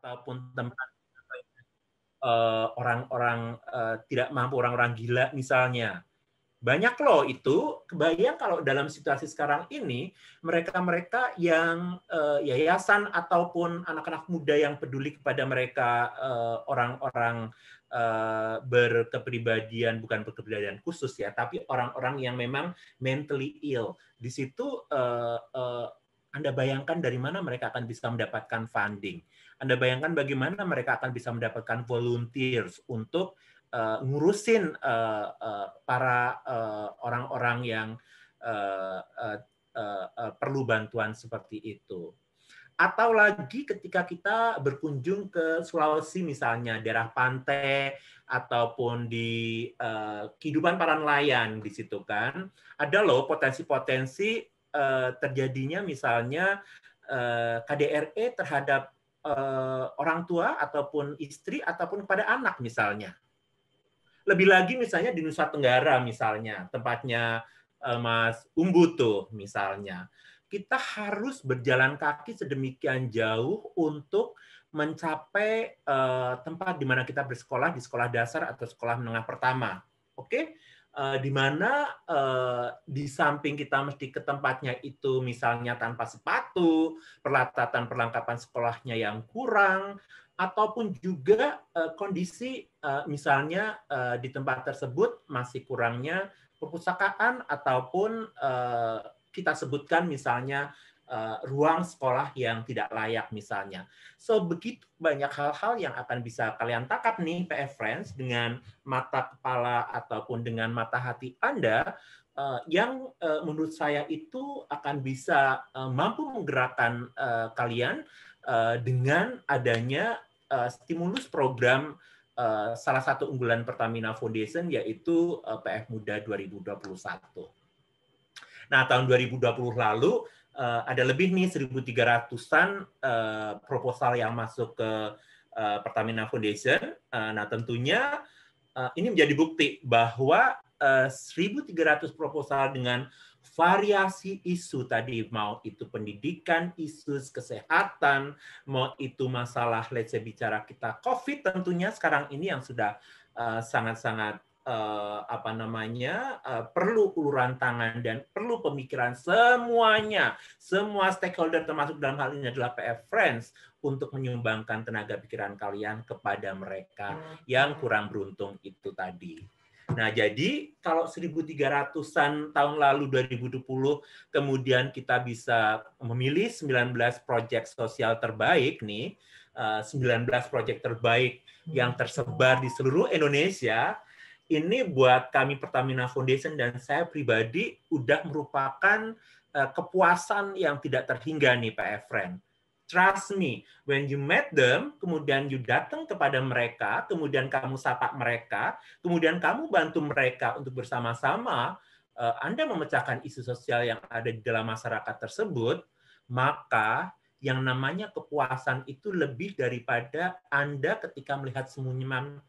ataupun tempat orang-orang tidak mampu, orang-orang gila misalnya. Banyak loh itu, kebayang kalau dalam situasi sekarang ini, mereka-mereka yang yayasan ataupun anak-anak muda yang peduli kepada mereka, orang-orang berkepribadian, bukan berkepribadian khusus ya, tapi orang-orang yang memang mentally ill. Di situ Anda bayangkan dari mana mereka akan bisa mendapatkan funding. Anda bayangkan bagaimana mereka akan bisa mendapatkan volunteers untuk ngurusin para orang-orang yang perlu bantuan seperti itu. Atau lagi ketika kita berkunjung ke Sulawesi misalnya, daerah pantai ataupun di kehidupan para nelayan di situ kan, ada loh potensi-potensi terjadinya misalnya KDRT terhadap orang tua ataupun istri ataupun kepada anak misalnya. Lebih lagi misalnya di Nusa Tenggara misalnya, tempatnya Mas Umbu tuh misalnya. Kita harus berjalan kaki sedemikian jauh untuk mencapai tempat di mana kita bersekolah, di sekolah dasar atau sekolah menengah pertama. Oke? Di mana di samping kita mesti ke tempatnya itu misalnya tanpa sepatu, perlengkapan sekolahnya yang kurang, ataupun juga kondisi misalnya di tempat tersebut masih kurangnya perpustakaan ataupun kita sebutkan misalnya ruang sekolah yang tidak layak misalnya. So begitu banyak hal-hal yang akan bisa kalian tangkap nih PF Friends dengan mata kepala ataupun dengan mata hati Anda yang menurut saya itu akan bisa mampu menggerakkan kalian dengan adanya stimulus program salah satu unggulan Pertamina Foundation yaitu PF Muda 2021. Nah, tahun 2020 lalu ada lebih nih 1.300-an proposal yang masuk ke Pertamina Foundation. Nah, tentunya ini menjadi bukti bahwa 1.300 proposal dengan variasi isu tadi, mau itu pendidikan, isu kesehatan, mau itu masalah, let's say bicara kita COVID tentunya sekarang ini yang sudah sangat-sangat perlu uluran tangan dan perlu pemikiran semuanya, semua stakeholder termasuk dalam hal ini adalah PF Friends untuk menyumbangkan tenaga pikiran kalian kepada mereka yang kurang beruntung itu tadi. Nah, jadi kalau 1.300-an tahun lalu 2020 kemudian kita bisa memilih 19 proyek sosial terbaik nih, 19 proyek terbaik yang tersebar di seluruh Indonesia. Ini buat kami Pertamina Foundation dan saya pribadi udah merupakan kepuasan yang tidak terhingga nih Pak Efren. Trust me, when you met them, kemudian you datang kepada mereka, kemudian kamu sapa mereka, kemudian kamu bantu mereka untuk bersama-sama, Anda memecahkan isu sosial yang ada di dalam masyarakat tersebut, maka yang namanya kepuasan itu lebih daripada Anda ketika melihat senyuman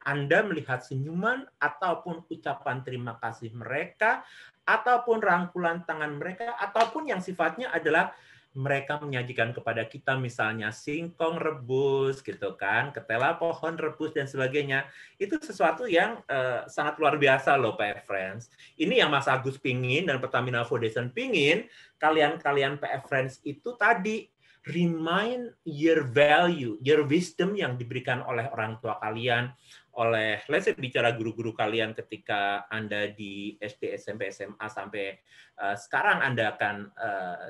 Anda melihat senyuman ataupun ucapan terima kasih mereka, ataupun rangkulan tangan mereka, ataupun yang sifatnya adalah mereka menyajikan kepada kita misalnya singkong rebus gitu kan, ketela pohon rebus dan sebagainya. Itu sesuatu yang sangat luar biasa loh PF Friends. Ini yang Mas Agus pingin dan Pertamina Foundation pingin kalian-kalian PF Friends itu tadi remind your value, your wisdom yang diberikan oleh orang tua kalian, oleh, let's say bicara guru-guru kalian ketika Anda di SD, SMP, SMA, sampai sekarang Anda akan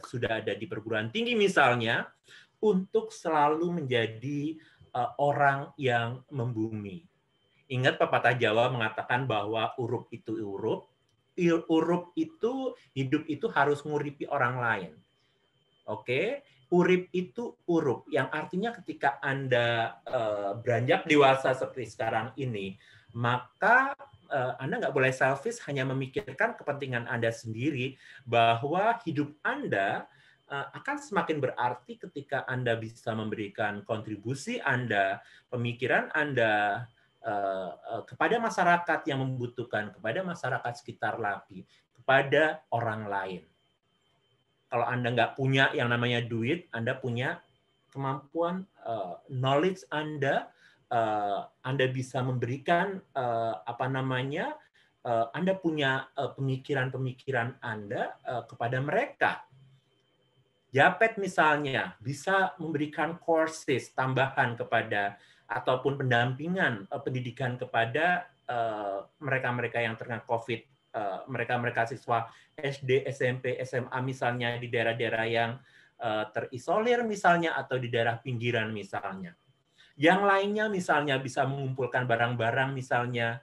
sudah ada di perguruan tinggi misalnya, untuk selalu menjadi orang yang membumi. Ingat pepatah Jawa mengatakan bahwa urup itu hidup itu harus nguripi orang lain. Oke? Urip itu urup, yang artinya ketika Anda beranjak dewasa seperti sekarang ini, maka Anda nggak boleh selfish hanya memikirkan kepentingan Anda sendiri, bahwa hidup Anda akan semakin berarti ketika Anda bisa memberikan kontribusi Anda, pemikiran Anda kepada masyarakat yang membutuhkan, kepada masyarakat sekitar LAPI, kepada orang lain. Kalau Anda nggak punya yang namanya duit, Anda punya kemampuan knowledge Anda, Anda bisa memberikan Anda punya pemikiran-pemikiran Anda kepada mereka. Japet misalnya bisa memberikan courses tambahan kepada ataupun pendampingan pendidikan kepada mereka-mereka yang terkena COVID, mereka-mereka siswa SD, SMP, SMA misalnya di daerah-daerah yang terisolir misalnya atau di daerah pinggiran misalnya. Yang lainnya misalnya bisa mengumpulkan barang-barang misalnya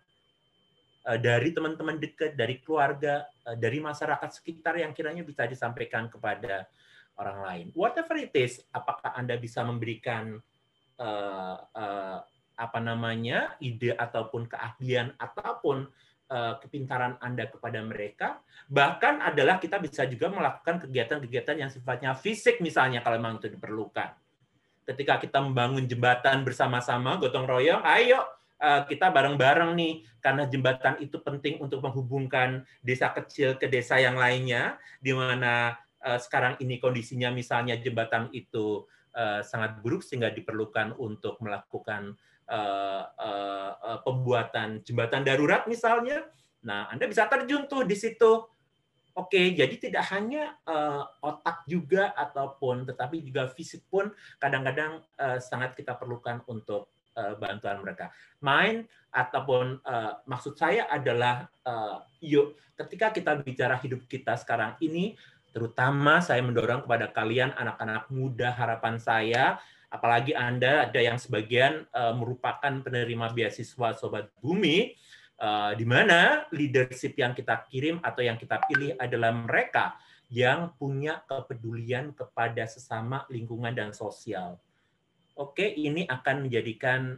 dari teman-teman dekat, dari keluarga, dari masyarakat sekitar yang kiranya bisa disampaikan kepada orang lain. Whatever it is, apakah Anda bisa memberikan ide ataupun keahlian ataupun kepintaran Anda kepada mereka, bahkan adalah kita bisa juga melakukan kegiatan-kegiatan yang sifatnya fisik misalnya kalau memang itu diperlukan. Ketika kita membangun jembatan bersama-sama, gotong royong, ayo kita bareng-bareng nih, karena jembatan itu penting untuk menghubungkan desa kecil ke desa yang lainnya, di mana sekarang ini kondisinya misalnya jembatan itu sangat buruk sehingga diperlukan untuk melakukan pembuatan jembatan darurat misalnya. Nah, Anda bisa terjun tuh di situ. Oke, jadi tidak hanya otak juga tetapi juga fisik pun kadang-kadang sangat kita perlukan untuk bantuan mereka. Maksud saya adalah yuk ketika kita bicara hidup kita sekarang ini, terutama saya mendorong kepada kalian anak-anak muda, harapan saya, apalagi Anda ada yang sebagian merupakan penerima beasiswa Sobat Bumi, di mana leadership yang kita kirim atau yang kita pilih adalah mereka yang punya kepedulian kepada sesama lingkungan dan sosial. Oke, ini akan menjadikan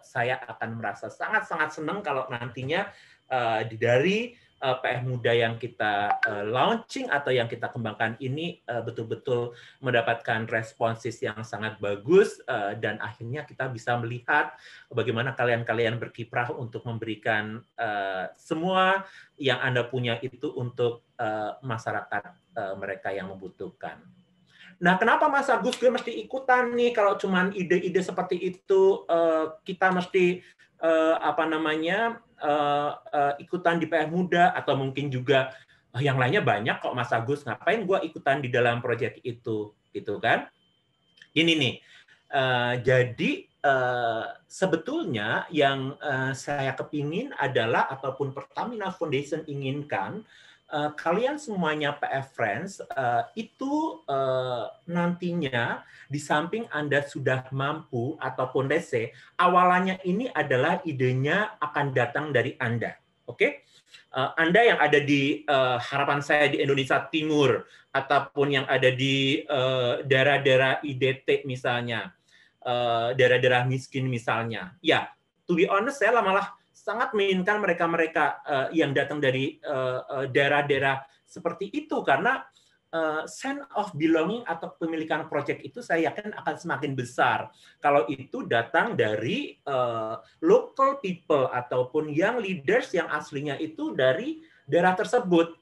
saya akan merasa sangat-sangat senang kalau nantinya dari PF Muda yang kita launching atau yang kita kembangkan ini betul-betul mendapatkan responses yang sangat bagus dan akhirnya kita bisa melihat bagaimana kalian-kalian berkiprah untuk memberikan semua yang Anda punya itu untuk masyarakat mereka yang membutuhkan. Nah, kenapa Mas Agus gue mesti ikutan nih kalau cuman ide-ide seperti itu kita mesti ikutan di PF Muda atau mungkin juga yang lainnya banyak kok Mas Agus, ngapain gue ikutan di dalam proyek itu gitu kan? Ini nih. Jadi sebetulnya yang saya kepingin adalah ataupun Pertamina Foundation inginkan kalian semuanya PF Friends itu nantinya di samping Anda sudah mampu ataupun let's say awalannya ini adalah idenya akan datang dari Anda. Oke? Anda yang ada di harapan saya di Indonesia Timur ataupun yang ada di daerah-daerah IDT misalnya, daerah-daerah miskin misalnya. Ya, to be honest saya malah sangat menginginkan mereka-mereka yang datang dari daerah-daerah seperti itu karena sense of belonging atau pemilikan proyek itu saya yakin akan semakin besar kalau itu datang dari local people ataupun yang leaders yang aslinya itu dari daerah tersebut.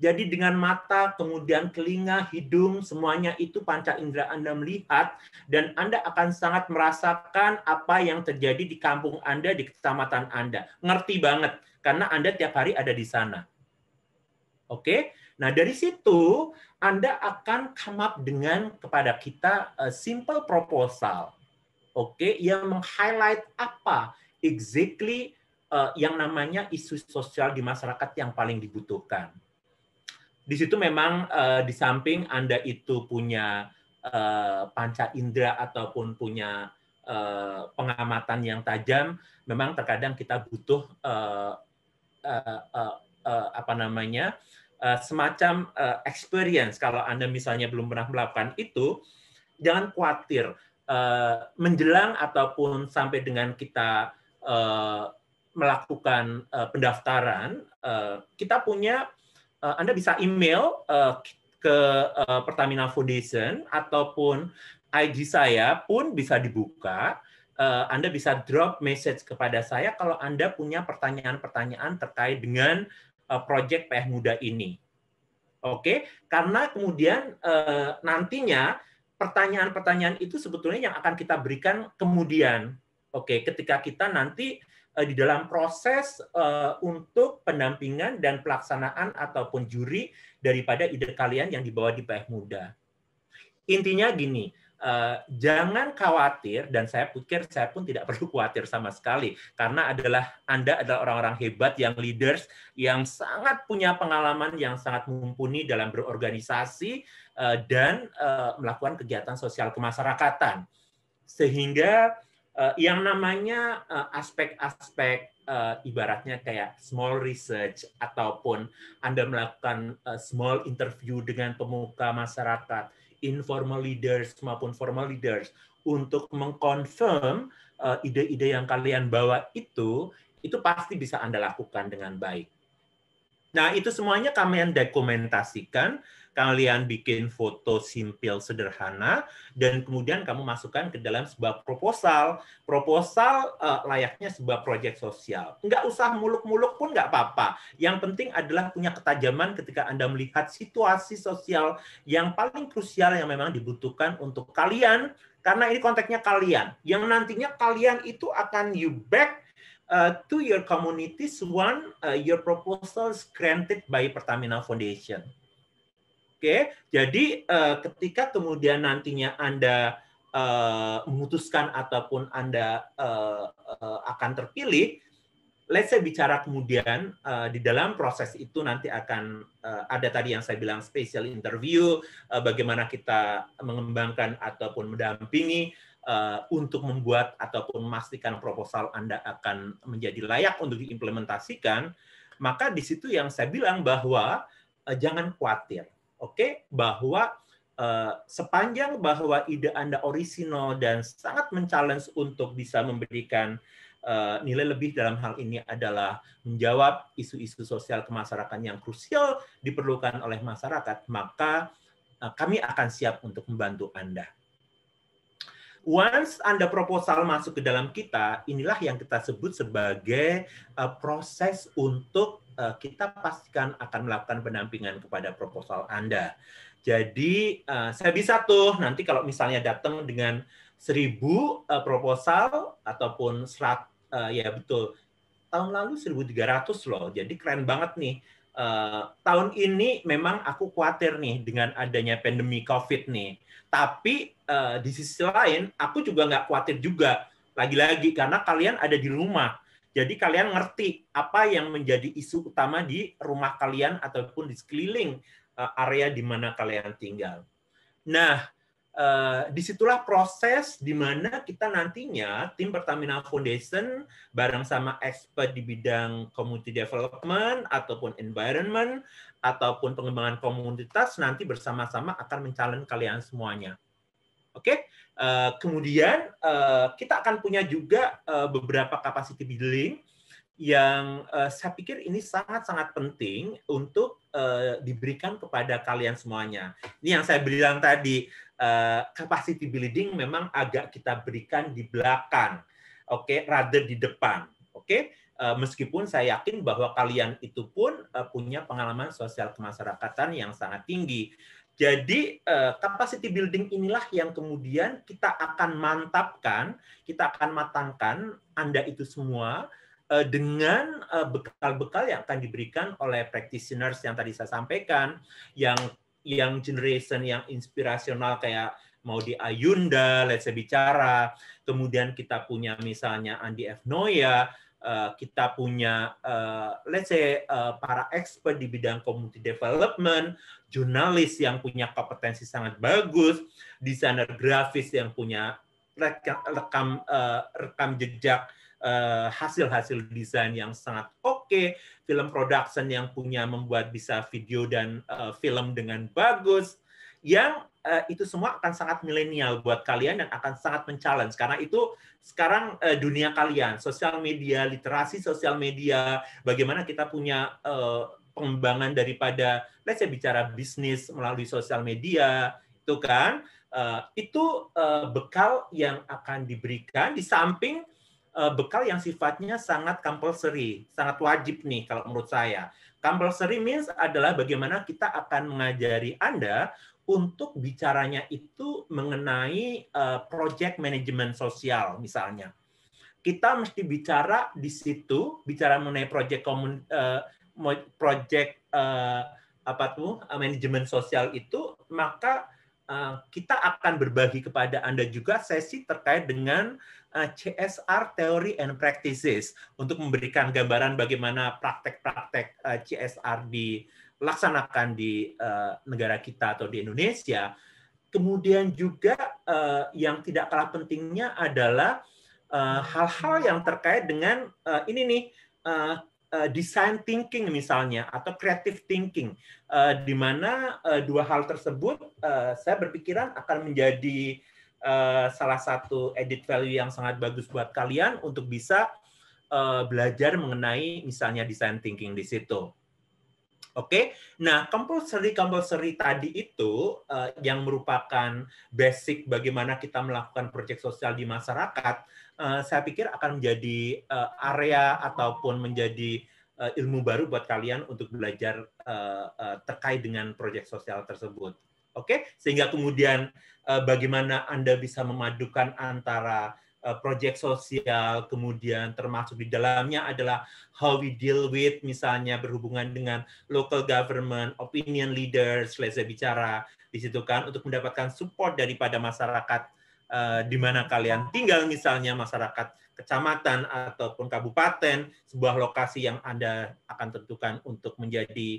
Jadi dengan mata, kemudian telinga, hidung, semuanya itu panca indera Anda melihat, dan Anda akan sangat merasakan apa yang terjadi di kampung Anda, di kecamatan Anda. Ngerti banget, karena Anda tiap hari ada di sana. Oke? Nah, dari situ, Anda akan come up dengan kepada kita simple proposal. Oke? Yang meng-highlight apa exactly yang namanya isu sosial di masyarakat yang paling dibutuhkan. Di situ memang di samping Anda itu punya panca indera ataupun punya pengamatan yang tajam, memang terkadang kita butuh semacam experience. Kalau Anda misalnya belum pernah melakukan itu, jangan khawatir. Menjelang ataupun sampai dengan kita melakukan pendaftaran, kita punya Anda bisa email ke Pertamina Foundation ataupun ID saya pun bisa dibuka. Anda bisa drop message kepada saya kalau Anda punya pertanyaan-pertanyaan terkait dengan proyek PF Muda ini. Oke, karena kemudian nantinya pertanyaan-pertanyaan itu sebetulnya yang akan kita berikan kemudian. Oke, ketika kita nanti di dalam proses untuk pendampingan dan pelaksanaan ataupun juri daripada ide kalian yang dibawa di PF Muda. Intinya gini, jangan khawatir, dan saya pikir saya pun tidak perlu khawatir sama sekali, karena Anda adalah orang-orang hebat yang leaders, yang sangat punya pengalaman, yang sangat mumpuni dalam berorganisasi, dan melakukan kegiatan sosial kemasyarakatan. Sehingga yang namanya aspek-aspek ibaratnya kayak small research ataupun Anda melakukan small interview dengan pemuka masyarakat, informal leaders maupun formal leaders untuk mengkonfirm ide-ide yang kalian bawa itu pasti bisa Anda lakukan dengan baik. Nah, itu semuanya kalian dokumentasikan, kalian bikin foto simpel sederhana, dan kemudian kamu masukkan ke dalam sebuah proposal. Proposal layaknya sebuah proyek sosial. Nggak usah muluk-muluk pun nggak apa-apa. Yang penting adalah punya ketajaman ketika Anda melihat situasi sosial yang paling krusial yang memang dibutuhkan untuk kalian, karena ini konteksnya kalian. Yang nantinya kalian itu akan you back to your communities when your proposal is granted by Pertamina Foundation. Oke, jadi ketika kemudian nantinya Anda memutuskan ataupun Anda akan terpilih, let's say bicara kemudian di dalam proses itu nanti akan ada tadi yang saya bilang special interview, bagaimana kita mengembangkan ataupun mendampingi untuk membuat ataupun memastikan proposal Anda akan menjadi layak untuk diimplementasikan, maka di situ yang saya bilang bahwa jangan khawatir, oke? Bahwa sepanjang bahwa ide Anda orisinal dan sangat men-challenge untuk bisa memberikan nilai lebih dalam hal ini adalah menjawab isu-isu sosial kemasyarakatan yang krusial diperlukan oleh masyarakat, maka kami akan siap untuk membantu Anda. Once Anda proposal masuk ke dalam kita, inilah yang kita sebut sebagai proses untuk kita pastikan akan melakukan pendampingan kepada proposal Anda. Jadi saya bisa tuh nanti kalau misalnya datang dengan 1.000 proposal ataupun ya betul, tahun lalu 1.300 loh, jadi keren banget nih. Tahun ini memang aku khawatir nih dengan adanya pandemi COVID nih. Tapi di sisi lain, aku juga nggak khawatir juga. Lagi-lagi, karena kalian ada di rumah. Jadi kalian ngerti apa yang menjadi isu utama di rumah kalian ataupun di sekeliling area di mana kalian tinggal. Nah, disitulah proses di mana kita nantinya, tim Pertamina Foundation, bareng sama expert di bidang community development, ataupun environment, ataupun pengembangan komunitas, nanti bersama-sama akan mencalon kalian semuanya. Oke, kemudian kita akan punya juga beberapa capacity building yang saya pikir ini sangat-sangat penting untuk diberikan kepada kalian semuanya. Ini yang saya bilang tadi, capacity building memang agak kita berikan di belakang, oke, rather di depan, oke. Meskipun saya yakin bahwa kalian itu pun punya pengalaman sosial kemasyarakatan yang sangat tinggi. Jadi capacity building inilah yang kemudian kita akan mantapkan, kita akan matangkan Anda itu semua dengan bekal-bekal yang akan diberikan oleh practitioners yang tadi saya sampaikan, yang generation yang inspirasional kayak mau di Ayunda, let's say bicara, kemudian kita punya misalnya Andi F. Noya, kita punya let's say para expert di bidang community development, jurnalis yang punya kompetensi sangat bagus, desainer grafis yang punya rekam jejak hasil-hasil desain yang sangat oke, film production yang punya membuat bisa video dan film dengan bagus, yang itu semua akan sangat milenial buat kalian dan akan sangat men-challenge, karena itu sekarang dunia kalian, sosial media, literasi sosial media, bagaimana kita punya pengembangan daripada, let's say bicara bisnis melalui sosial media, itu kan, itu bekal yang akan diberikan di samping bekal yang sifatnya sangat compulsory, sangat wajib nih kalau menurut saya. Compulsory means adalah bagaimana kita akan mengajari Anda untuk bicaranya itu mengenai project management sosial misalnya. Kita mesti bicara di situ, bicara mengenai project manajemen sosial itu, maka kita akan berbagi kepada Anda juga sesi terkait dengan CSR Theory and Practices untuk memberikan gambaran bagaimana praktek-praktek CSR dilaksanakan di negara kita atau di Indonesia. Kemudian juga yang tidak kalah pentingnya adalah hal-hal yang terkait dengan ini nih, design thinking misalnya atau creative thinking, di mana dua hal tersebut saya berpikiran akan menjadi salah satu added value yang sangat bagus buat kalian untuk bisa belajar mengenai misalnya design thinking di situ. Oke, nah compulsory tadi itu yang merupakan basic bagaimana kita melakukan proyek sosial di masyarakat, saya pikir akan menjadi area ataupun menjadi ilmu baru buat kalian untuk belajar terkait dengan proyek sosial tersebut. Oke, sehingga kemudian bagaimana Anda bisa memadukan antara proyek sosial, kemudian termasuk di dalamnya adalah how we deal with, misalnya berhubungan dengan local government, opinion leaders, selesai bicara di situ kan, untuk mendapatkan support daripada masyarakat di mana kalian tinggal, misalnya masyarakat kecamatan ataupun kabupaten, sebuah lokasi yang Anda akan tentukan untuk menjadi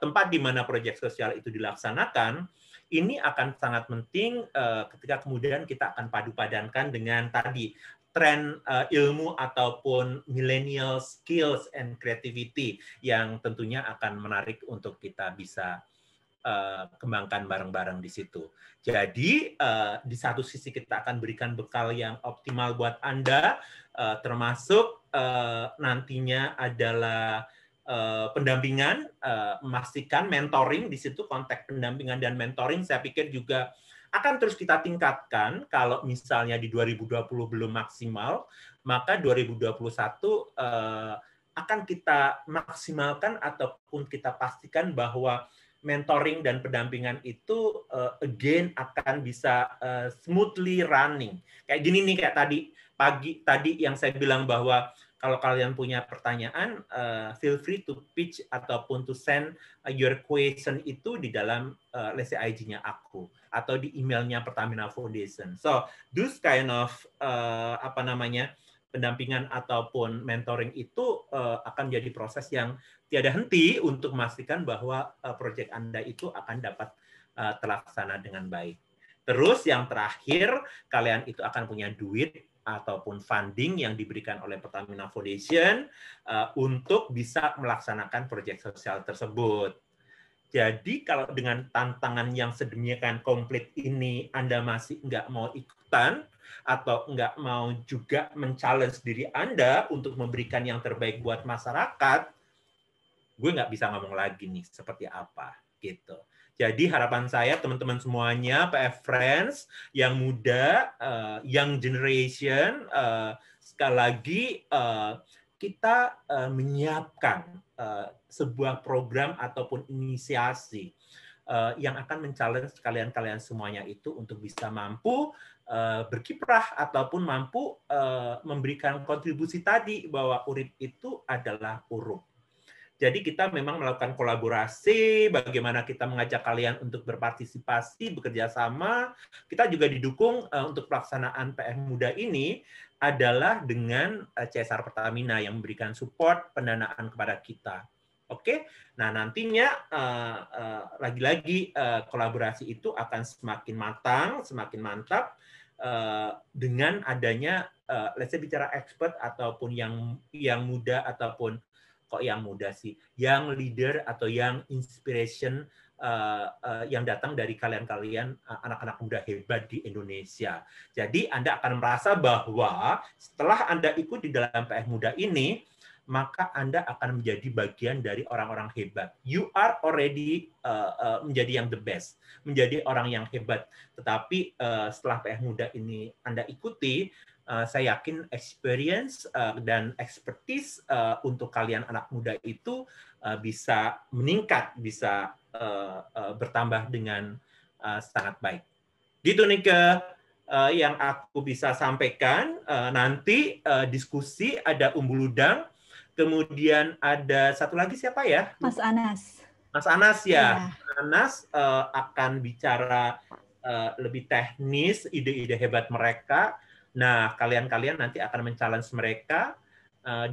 tempat di mana proyek sosial itu dilaksanakan. Ini akan sangat penting ketika kemudian kita akan padu-padankan dengan tadi tren ilmu ataupun millennial skills and creativity yang tentunya akan menarik untuk kita bisa kembangkan bareng-bareng di situ. Jadi di satu sisi kita akan berikan bekal yang optimal buat Anda, termasuk nantinya adalah pendampingan, memastikan mentoring di situ, konteks pendampingan dan mentoring saya pikir juga akan terus kita tingkatkan. Kalau misalnya di 2020 belum maksimal, maka 2021 akan kita maksimalkan ataupun kita pastikan bahwa mentoring dan pendampingan itu again akan bisa smoothly running. Kayak gini nih, kayak tadi yang saya bilang bahwa kalau kalian punya pertanyaan, feel free to pitch ataupun to send your question itu di dalam let's say IG-nya aku atau di emailnya Pertamina Foundation. So those kind of pendampingan ataupun mentoring itu akan jadi proses yang tiada henti untuk memastikan bahwa proyek Anda itu akan dapat terlaksana dengan baik. Terus yang terakhir, kalian itu akan punya duit ataupun funding yang diberikan oleh Pertamina Foundation untuk bisa melaksanakan proyek sosial tersebut. Jadi kalau dengan tantangan yang sedemikian komplit ini Anda masih nggak mau ikutan atau nggak mau juga men-challenge diri Anda untuk memberikan yang terbaik buat masyarakat, gue nggak bisa ngomong lagi nih seperti apa gitu. Jadi harapan saya teman-teman semuanya, PF Friends yang muda, young generation, sekali lagi kita menyiapkan sebuah program ataupun inisiasi yang akan men-challenge kalian-kalian semuanya itu untuk bisa mampu berkiprah ataupun mampu memberikan kontribusi tadi bahwa URIP itu adalah urup. Jadi kita memang melakukan kolaborasi, bagaimana kita mengajak kalian untuk berpartisipasi, bekerja sama. Kita juga didukung untuk pelaksanaan PM Muda ini adalah dengan CSR Pertamina yang memberikan support pendanaan kepada kita. Oke, nah nantinya lagi-lagi kolaborasi itu akan semakin matang, semakin mantap dengan adanya, let's say bicara expert ataupun yang muda ataupun kok yang muda sih, yang leader atau yang inspiration yang datang dari kalian-kalian anak-anak muda hebat di Indonesia. Jadi Anda akan merasa bahwa setelah Anda ikut di dalam PF Muda ini, maka Anda akan menjadi bagian dari orang-orang hebat. You are already menjadi yang the best, menjadi orang yang hebat. Tetapi setelah PF Muda ini Anda ikuti, saya yakin experience dan expertise untuk kalian anak muda itu bisa meningkat, bisa bertambah dengan sangat baik. Gitu nih yang aku bisa sampaikan. Nanti diskusi ada Umbu Ludang, kemudian ada satu lagi siapa ya? Mas Anas. Mas Anas ya. Yeah. Mas Anas akan bicara lebih teknis, ide-ide hebat mereka. Nah, kalian-kalian nanti akan men-challenge mereka.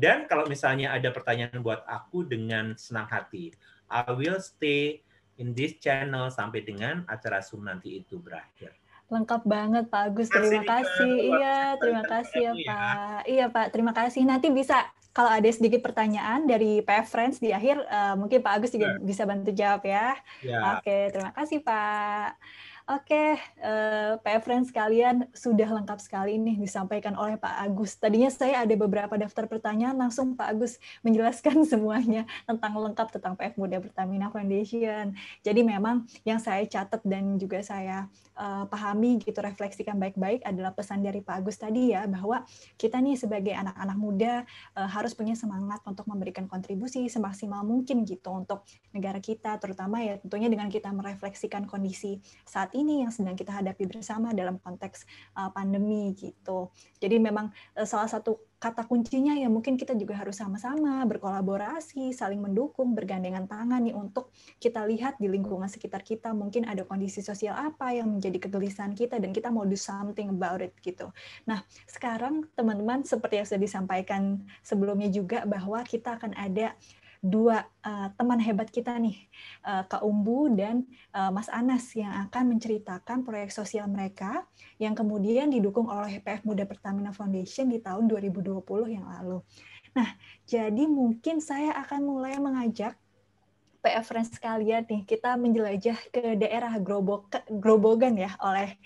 Dan kalau misalnya ada pertanyaan buat aku, dengan senang hati. I will stay in this channel sampai dengan acara Zoom nanti itu berakhir. Lengkap banget Pak Agus, terima kasih. Iya, terima kasih ya Pak. Iya Pak, terima kasih. Nanti bisa kalau ada sedikit pertanyaan dari PF Friends di akhir, mungkin Pak Agus juga bisa bantu jawab ya. Oke, terima kasih Pak. Oke, PF Friends kalian sudah lengkap sekali nih disampaikan oleh Pak Agus. Tadinya saya ada beberapa daftar pertanyaan, langsung Pak Agus menjelaskan semuanya tentang lengkap tentang PF Muda Pertamina Foundation. Jadi memang yang saya catat dan juga saya pahami gitu, refleksikan baik-baik adalah pesan dari Pak Agus tadi ya, bahwa kita nih sebagai anak-anak muda harus punya semangat untuk memberikan kontribusi semaksimal mungkin gitu untuk negara kita, terutama ya tentunya dengan kita merefleksikan kondisi saat ini yang sedang kita hadapi bersama dalam konteks pandemi gitu. Jadi memang salah satu kata kuncinya ya mungkin kita juga harus sama-sama berkolaborasi, saling mendukung, bergandengan tangan nih untuk kita lihat di lingkungan sekitar kita mungkin ada kondisi sosial apa yang menjadi kegelisahan kita dan kita mau do something about it gitu. Nah, sekarang teman-teman seperti yang sudah disampaikan sebelumnya juga bahwa kita akan ada dua teman hebat kita nih, Kak Umbu dan Mas Anas yang akan menceritakan proyek sosial mereka yang kemudian didukung oleh PF Muda Pertamina Foundation di tahun 2020 yang lalu. Nah, jadi mungkin saya akan mulai mengajak PF Friends sekalian nih, kita menjelajah ke daerah Grobogan ya, oleh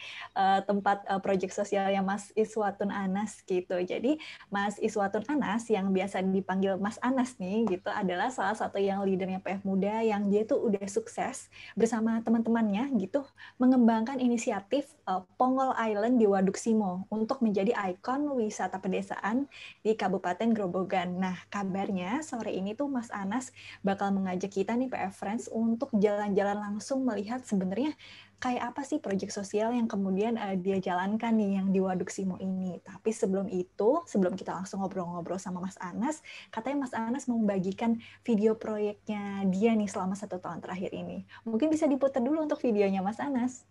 tempat proyek sosialnya Mas Iswatun Anas gitu. Jadi Mas Iswatun Anas yang biasa dipanggil Mas Anas nih gitu adalah salah satu yang leadernya PF Muda yang dia tuh udah sukses bersama teman-temannya gitu mengembangkan inisiatif Pongol Island di Waduk Simo untuk menjadi ikon wisata pedesaan di Kabupaten Grobogan. Nah, kabarnya sore ini tuh Mas Anas bakal mengajak kita nih PF Friends untuk jalan-jalan langsung melihat sebenarnya kayak apa sih proyek sosial yang kemudian dia jalankan nih yang di Waduk Simo ini. Tapi sebelum itu, sebelum kita langsung ngobrol-ngobrol sama Mas Anas, katanya Mas Anas mau membagikan video proyeknya dia nih selama 1 tahun terakhir ini. Mungkin bisa diputar dulu untuk videonya Mas Anas.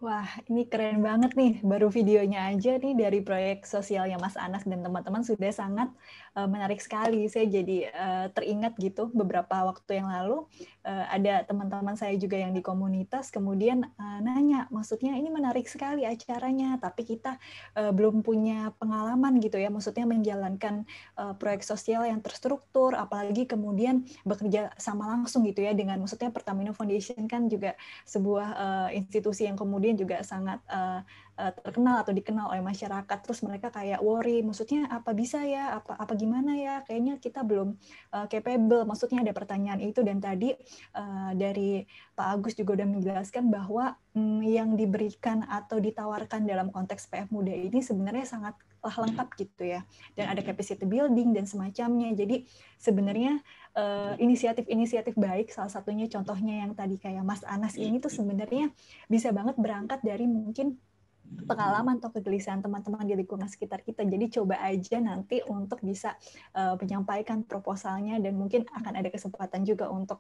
Wah, ini keren banget nih. Baru videonya aja nih dari proyek sosialnya Mas Anas dan teman-teman sudah sangat menarik sekali. Saya jadi teringat gitu beberapa waktu yang lalu ada teman-teman saya juga yang di komunitas kemudian nanya, maksudnya ini menarik sekali acaranya, tapi kita belum punya pengalaman gitu ya, maksudnya menjalankan proyek sosial yang terstruktur, apalagi kemudian bekerja sama langsung gitu ya dengan maksudnya Pertamina Foundation kan juga sebuah institusi yang kemudian juga sangat terkenal atau dikenal oleh masyarakat. Terus mereka kayak worry, maksudnya apa bisa ya, apa gimana ya, kayaknya kita belum capable. Maksudnya ada pertanyaan itu dan tadi dari Pak Agus juga udah menjelaskan bahwa yang diberikan atau ditawarkan dalam konteks PF Muda ini sebenarnya sangat lengkap gitu ya. Dan ada capacity building dan semacamnya. Jadi sebenarnya inisiatif-inisiatif baik, salah satunya contohnya yang tadi kayak Mas Anas ini tuh sebenarnya bisa banget berangkat dari mungkin pengalaman atau kegelisahan teman-teman di lingkungan sekitar kita. Jadi coba aja nanti untuk bisa menyampaikan proposalnya dan mungkin akan ada kesempatan juga untuk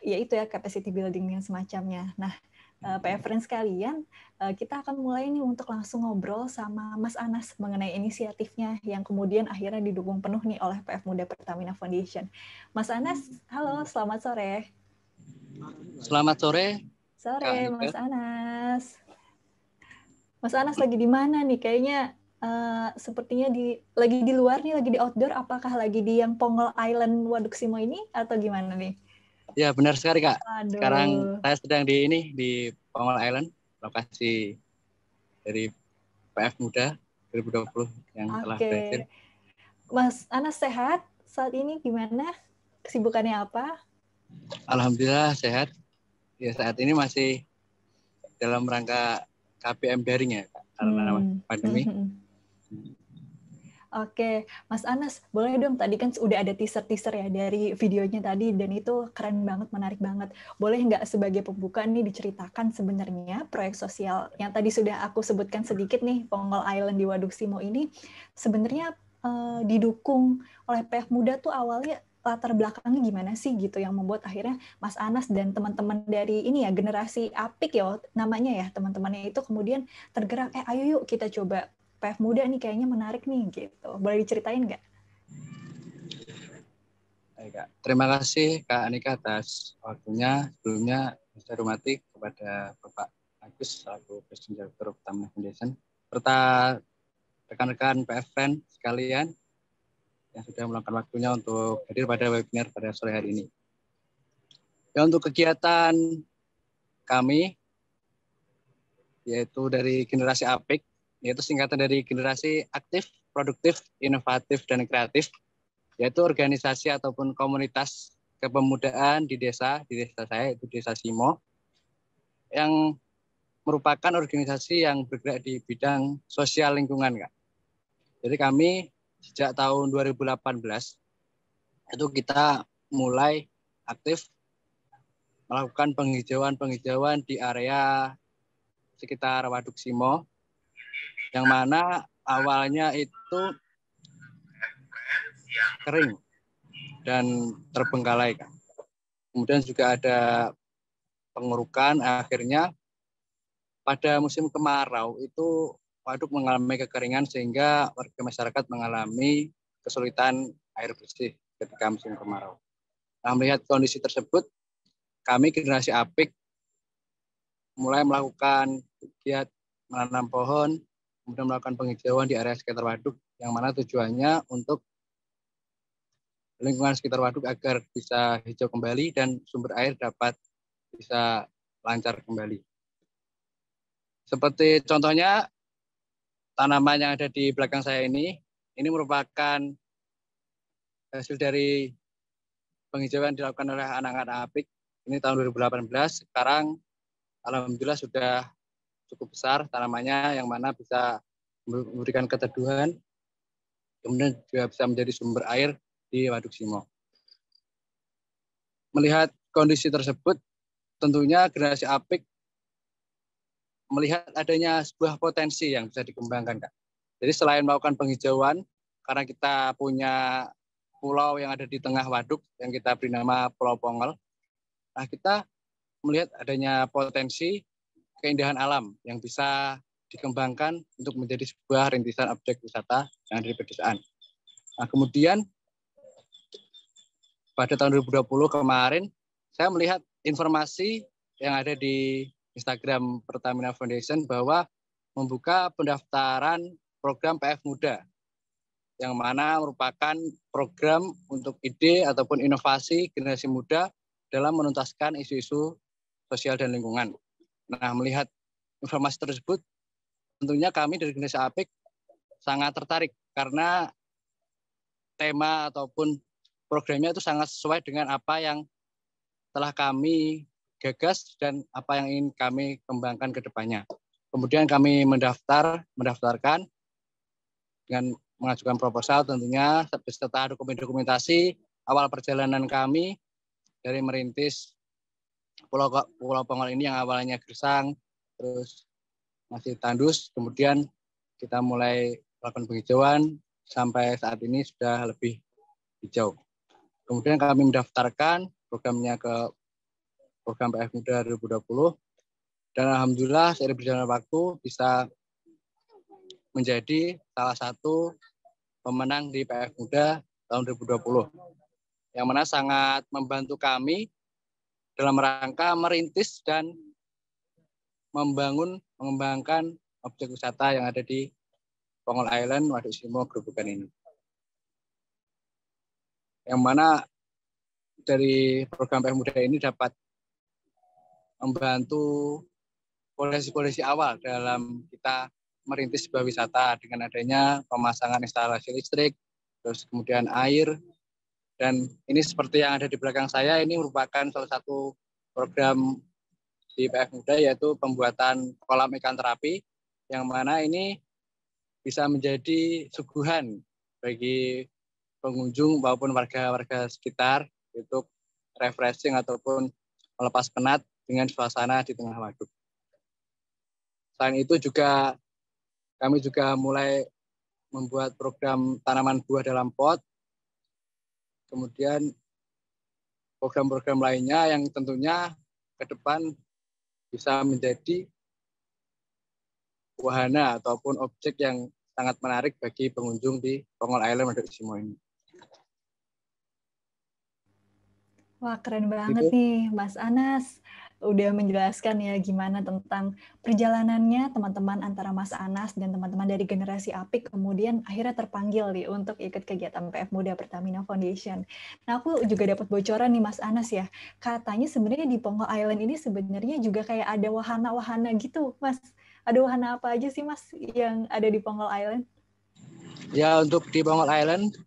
ya itu ya capacity building yang semacamnya. Nah, PF Friends sekalian, kita akan mulai nih untuk langsung ngobrol sama Mas Anas mengenai inisiatifnya yang kemudian akhirnya didukung penuh nih oleh PF Muda Pertamina Foundation. Mas Anas, halo, selamat sore. Selamat sore. Sore, Mas Anas. Mas Anas lagi di mana nih? Kayaknya sepertinya lagi di luar nih, lagi di outdoor. Apakah lagi di yang Pongol Island Waduk Simo ini atau gimana nih? Ya, benar sekali, Kak. Aduh. Sekarang saya sedang di Pongol Island, lokasi dari PF Muda 2020 yang telah berakhir. Mas Anas sehat saat ini, gimana? Kesibukannya apa? Alhamdulillah sehat. Ya, saat ini masih dalam rangka KPM daring ya, Kak, karena pandemi. Oke, Mas Anas, boleh dong, tadi kan udah ada teaser-teaser ya dari videonya tadi, dan itu keren banget, menarik banget. Boleh nggak sebagai pembuka nih diceritakan sebenarnya proyek sosial yang tadi sudah aku sebutkan sedikit nih, Pongol Island di Waduk Simo ini, sebenarnya didukung oleh PF Muda tuh awalnya latar belakangnya gimana sih gitu yang membuat akhirnya Mas Anas dan teman-teman dari ini ya, generasi Apik ya namanya ya, teman-temannya itu kemudian tergerak, ayo yuk kita coba PF Muda nih kayaknya menarik nih gitu. Boleh diceritain nggak? Baik, Kak. Terima kasih Kak Anika atas waktunya. Sebelumnya saya hormati kepada Bapak Agus selaku Presiden Direktur Pertamina Foundation serta rekan-rekan PF Friends sekalian yang sudah meluangkan waktunya untuk hadir pada webinar pada sore hari ini. Ya, untuk kegiatan kami yaitu dari generasi APIK, yaitu singkatan dari generasi aktif, produktif, inovatif, dan kreatif, yaitu organisasi ataupun komunitas kepemudaan di desa saya, itu Desa Simo, yang merupakan organisasi yang bergerak di bidang sosial lingkungan, Kak. Jadi kami sejak tahun 2018 itu kita mulai aktif melakukan penghijauan di area sekitar Waduk Simo, yang mana awalnya itu kering dan terbengkalai, Kak. Kemudian juga ada pengurukan, akhirnya pada musim kemarau itu waduk mengalami kekeringan sehingga warga masyarakat mengalami kesulitan air bersih ketika musim kemarau. Nah, melihat kondisi tersebut, kami generasi APIK mulai melakukan kegiatan menanam pohon, kemudian melakukan penghijauan di area sekitar waduk, yang mana tujuannya untuk lingkungan sekitar waduk agar bisa hijau kembali dan sumber air dapat bisa lancar kembali. Seperti contohnya tanaman yang ada di belakang saya ini merupakan hasil dari penghijauan dilakukan oleh anak-anak APIK. Ini tahun 2018, sekarang alhamdulillah sudah cukup besar tanamannya, yang mana bisa memberikan keteduhan, kemudian juga bisa menjadi sumber air di Waduk Simo. Melihat kondisi tersebut, tentunya generasi APIK melihat adanya sebuah potensi yang bisa dikembangkan, Kak. Jadi selain melakukan penghijauan, karena kita punya pulau yang ada di tengah waduk yang kita beri nama Pulau Pongol, nah kita melihat adanya potensi keindahan alam yang bisa dikembangkan untuk menjadi sebuah rintisan objek wisata yang ada di pedesaan. Nah, kemudian pada tahun 2020 kemarin, saya melihat informasi yang ada di Instagram Pertamina Foundation bahwa membuka pendaftaran program PF Muda, yang mana merupakan program untuk ide ataupun inovasi generasi muda dalam menuntaskan isu-isu sosial dan lingkungan. Nah, melihat informasi tersebut, tentunya kami dari Generasi Apik sangat tertarik karena tema ataupun programnya itu sangat sesuai dengan apa yang telah kami gagas dan apa yang ingin kami kembangkan ke depannya. Kemudian kami mendaftarkan dengan mengajukan proposal tentunya beserta dokumentasi awal perjalanan kami dari merintis Pulau Pongol ini yang awalnya gersang, terus masih tandus, kemudian kita mulai melakukan penghijauan sampai saat ini sudah lebih hijau. Kemudian kami mendaftarkan programnya ke program PF Muda 2020 dan alhamdulillah seiring berjalannya waktu bisa menjadi salah satu pemenang di PF Muda tahun 2020, yang mana sangat membantu kami dalam rangka merintis dan mengembangkan objek wisata yang ada di Pongol Island, Waduk Simo, Grobogan ini. Yang mana dari program PF Muda ini dapat membantu polisi awal dalam kita merintis sebuah wisata dengan adanya pemasangan instalasi listrik, terus kemudian air, dan ini seperti yang ada di belakang saya, ini merupakan salah satu program di PF Muda yaitu pembuatan kolam ikan terapi, yang mana ini bisa menjadi suguhan bagi pengunjung maupun warga-warga sekitar untuk refreshing ataupun melepas penat dengan suasana di tengah waduk. Selain itu juga kami juga mulai membuat program tanaman buah dalam pot, kemudian program-program lainnya yang tentunya ke depan bisa menjadi wahana ataupun objek yang sangat menarik bagi pengunjung di Pongol Island Waduk Simo ini. Wah, keren banget nih Mas Anas. Udah menjelaskan ya gimana tentang perjalanannya teman-teman antara Mas Anas dan teman-teman dari Generasi Apik, kemudian akhirnya terpanggil nih untuk ikut kegiatan PF Muda Pertamina Foundation. Nah, aku juga dapat bocoran nih Mas Anas ya, katanya sebenarnya di Pongol Island ini sebenarnya juga kayak ada wahana-wahana gitu, Mas. Ada wahana apa aja sih Mas yang ada di Pongol Island? Ya, untuk di Pongol Island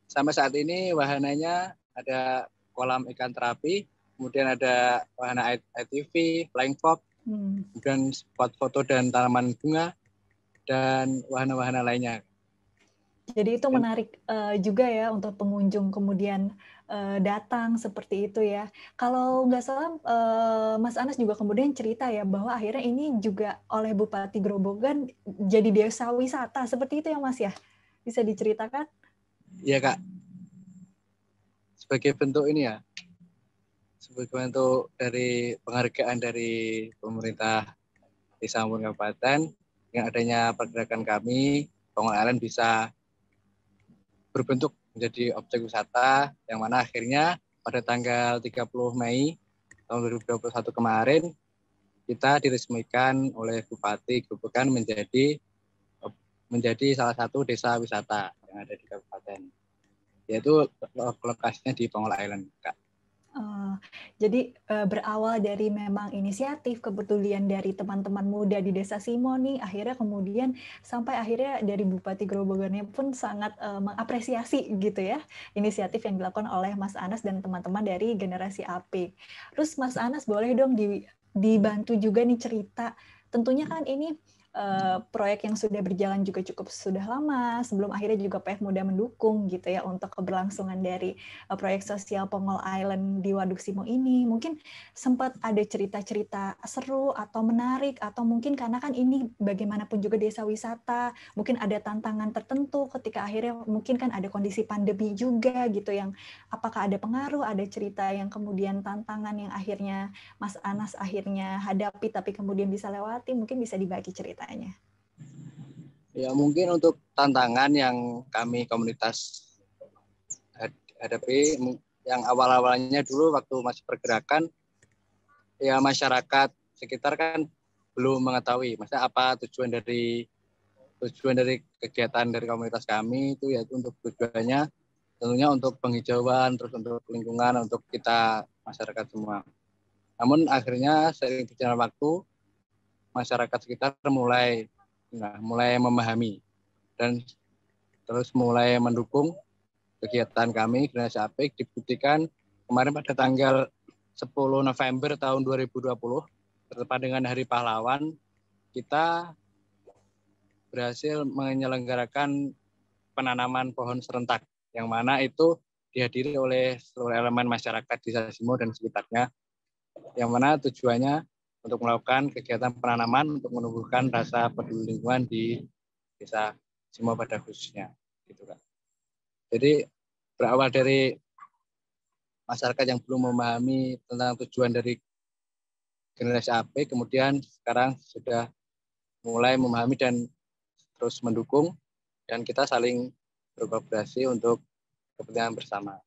sampai saat ini wahananya ada kolam ikan terapi, kemudian ada wahana ITV, flying fox, kemudian spot foto dan tanaman bunga, dan wahana-wahana lainnya. Jadi itu menarik juga ya untuk pengunjung kemudian datang seperti itu ya. Kalau nggak salah Mas Anas juga kemudian cerita ya bahwa akhirnya ini juga oleh Bupati Grobogan jadi desa wisata seperti itu ya Mas ya. Bisa diceritakan? Iya Kak. Sebagai bentuk ini ya, sebagai bentuk dari penghargaan dari pemerintah Desa Ambon Kabupaten, dengan adanya pergerakan kami, Pongol Island bisa berbentuk menjadi objek wisata, yang mana akhirnya pada tanggal 30 Mei tahun 2021 kemarin, kita diresmikan oleh Bupati Grobogan menjadi salah satu desa wisata yang ada di kabupaten, yaitu lokasinya di Pongol Island, Kak. Jadi berawal dari memang inisiatif kepedulian dari teman-teman muda di Desa Simo nih, akhirnya kemudian sampai akhirnya dari Bupati Grobogannya pun sangat mengapresiasi gitu ya inisiatif yang dilakukan oleh Mas Anas dan teman-teman dari Generasi Apik. Terus Mas Anas boleh dong dibantu juga nih cerita, tentunya kan ini proyek yang sudah berjalan juga cukup sudah lama, sebelum akhirnya juga PF Muda mendukung gitu ya untuk keberlangsungan dari proyek sosial Pongol Island di Waduk Simo ini. Mungkin sempat ada cerita-cerita seru atau menarik, atau mungkin karena kan ini bagaimanapun juga desa wisata, mungkin ada tantangan tertentu ketika akhirnya mungkin kan ada kondisi pandemi juga gitu, yang apakah ada pengaruh, ada cerita yang kemudian tantangan yang akhirnya Mas Anas akhirnya hadapi tapi kemudian bisa lewati, mungkin bisa dibagi ceritanya. Ya, mungkin untuk tantangan yang kami komunitas hadapi, yang awal-awalnya dulu waktu masih pergerakan, ya masyarakat sekitar kan belum mengetahui maksudnya apa tujuan dari kegiatan dari komunitas kami itu, yaitu untuk tujuannya tentunya untuk penghijauan, terus untuk lingkungan, untuk kita masyarakat semua. Namun akhirnya seiring berjalan waktu, masyarakat sekitar mulai memahami dan terus mulai mendukung kegiatan kami Generasi Apik. Dibuktikan kemarin pada tanggal 10 November tahun 2020 bertepatan dengan Hari Pahlawan, kita berhasil menyelenggarakan penanaman pohon serentak, yang mana itu dihadiri oleh seluruh elemen masyarakat Desa Simo dan sekitarnya, yang mana tujuannya untuk melakukan kegiatan penanaman untuk menumbuhkan rasa peduli lingkungan di Desa Simo pada khususnya, gitu kan. Jadi berawal dari masyarakat yang belum memahami tentang tujuan dari Generasi Apik, kemudian sekarang sudah mulai memahami dan terus mendukung, dan kita saling berkolaborasi untuk kepentingan bersama.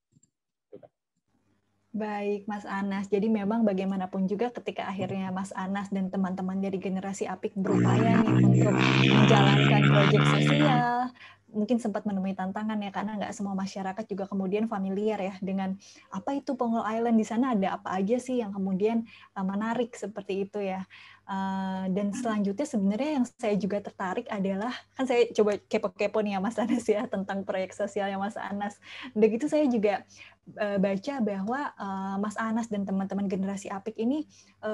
Baik, Mas Anas. Jadi memang bagaimanapun juga ketika akhirnya Mas Anas dan teman-teman dari Generasi Apik berupaya nih untuk menjalankan proyek sosial, mungkin sempat menemui tantangan ya, karena nggak semua masyarakat juga kemudian familiar ya dengan apa itu Pongol Island, di sana ada apa aja sih yang kemudian menarik seperti itu ya. Dan selanjutnya sebenarnya yang saya juga tertarik adalah, kan saya coba kepo-kepo nih ya Mas Anas ya tentang proyek sosialnya Mas Anas. Udah gitu saya juga baca bahwa Mas Anas dan teman-teman Generasi Apik ini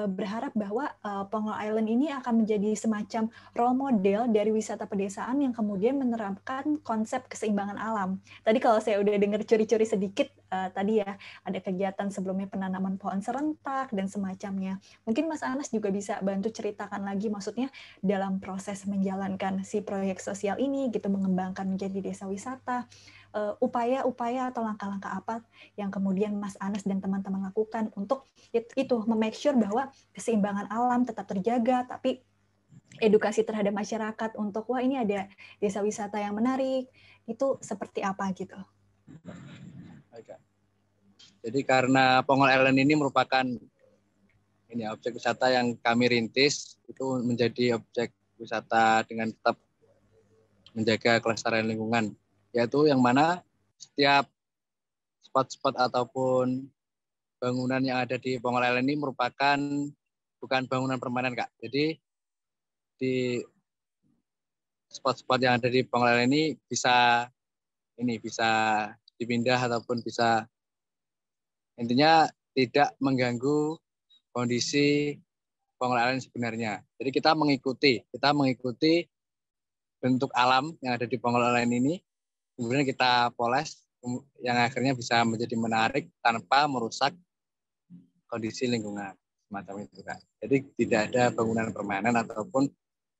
berharap bahwa Pongol Island ini akan menjadi semacam role model dari wisata pedesaan yang kemudian menerapkan konsep keseimbangan alam. Tadi kalau saya udah dengar curi-curi sedikit tadi ya, ada kegiatan sebelumnya penanaman pohon serentak dan semacamnya. Mungkin Mas Anas juga bisa bantu ceritakan lagi, maksudnya dalam proses menjalankan si proyek sosial ini gitu, mengembangkan menjadi desa wisata, upaya-upaya atau langkah-langkah apa yang kemudian Mas Anas dan teman-teman lakukan untuk itu memake sure bahwa keseimbangan alam tetap terjaga, tapi edukasi terhadap masyarakat untuk wah ini ada desa wisata yang menarik, itu seperti apa gitu. Jadi karena Pongol Island ini merupakan objek wisata yang kami rintis, itu menjadi objek wisata dengan tetap menjaga kelestarian lingkungan, yaitu yang mana setiap spot-spot ataupun bangunan yang ada di Pongol Island ini merupakan bukan bangunan permanen, Kak. Jadi di spot-spot yang ada di Pongol Island ini bisa dipindah ataupun bisa intinya tidak mengganggu kondisi Pongol Island sebenarnya. Jadi kita mengikuti bentuk alam yang ada di Pongol Island ini, kemudian kita poles yang akhirnya bisa menjadi menarik tanpa merusak kondisi lingkungan semacam itu, Kak. Jadi tidak ada bangunan permanen ataupun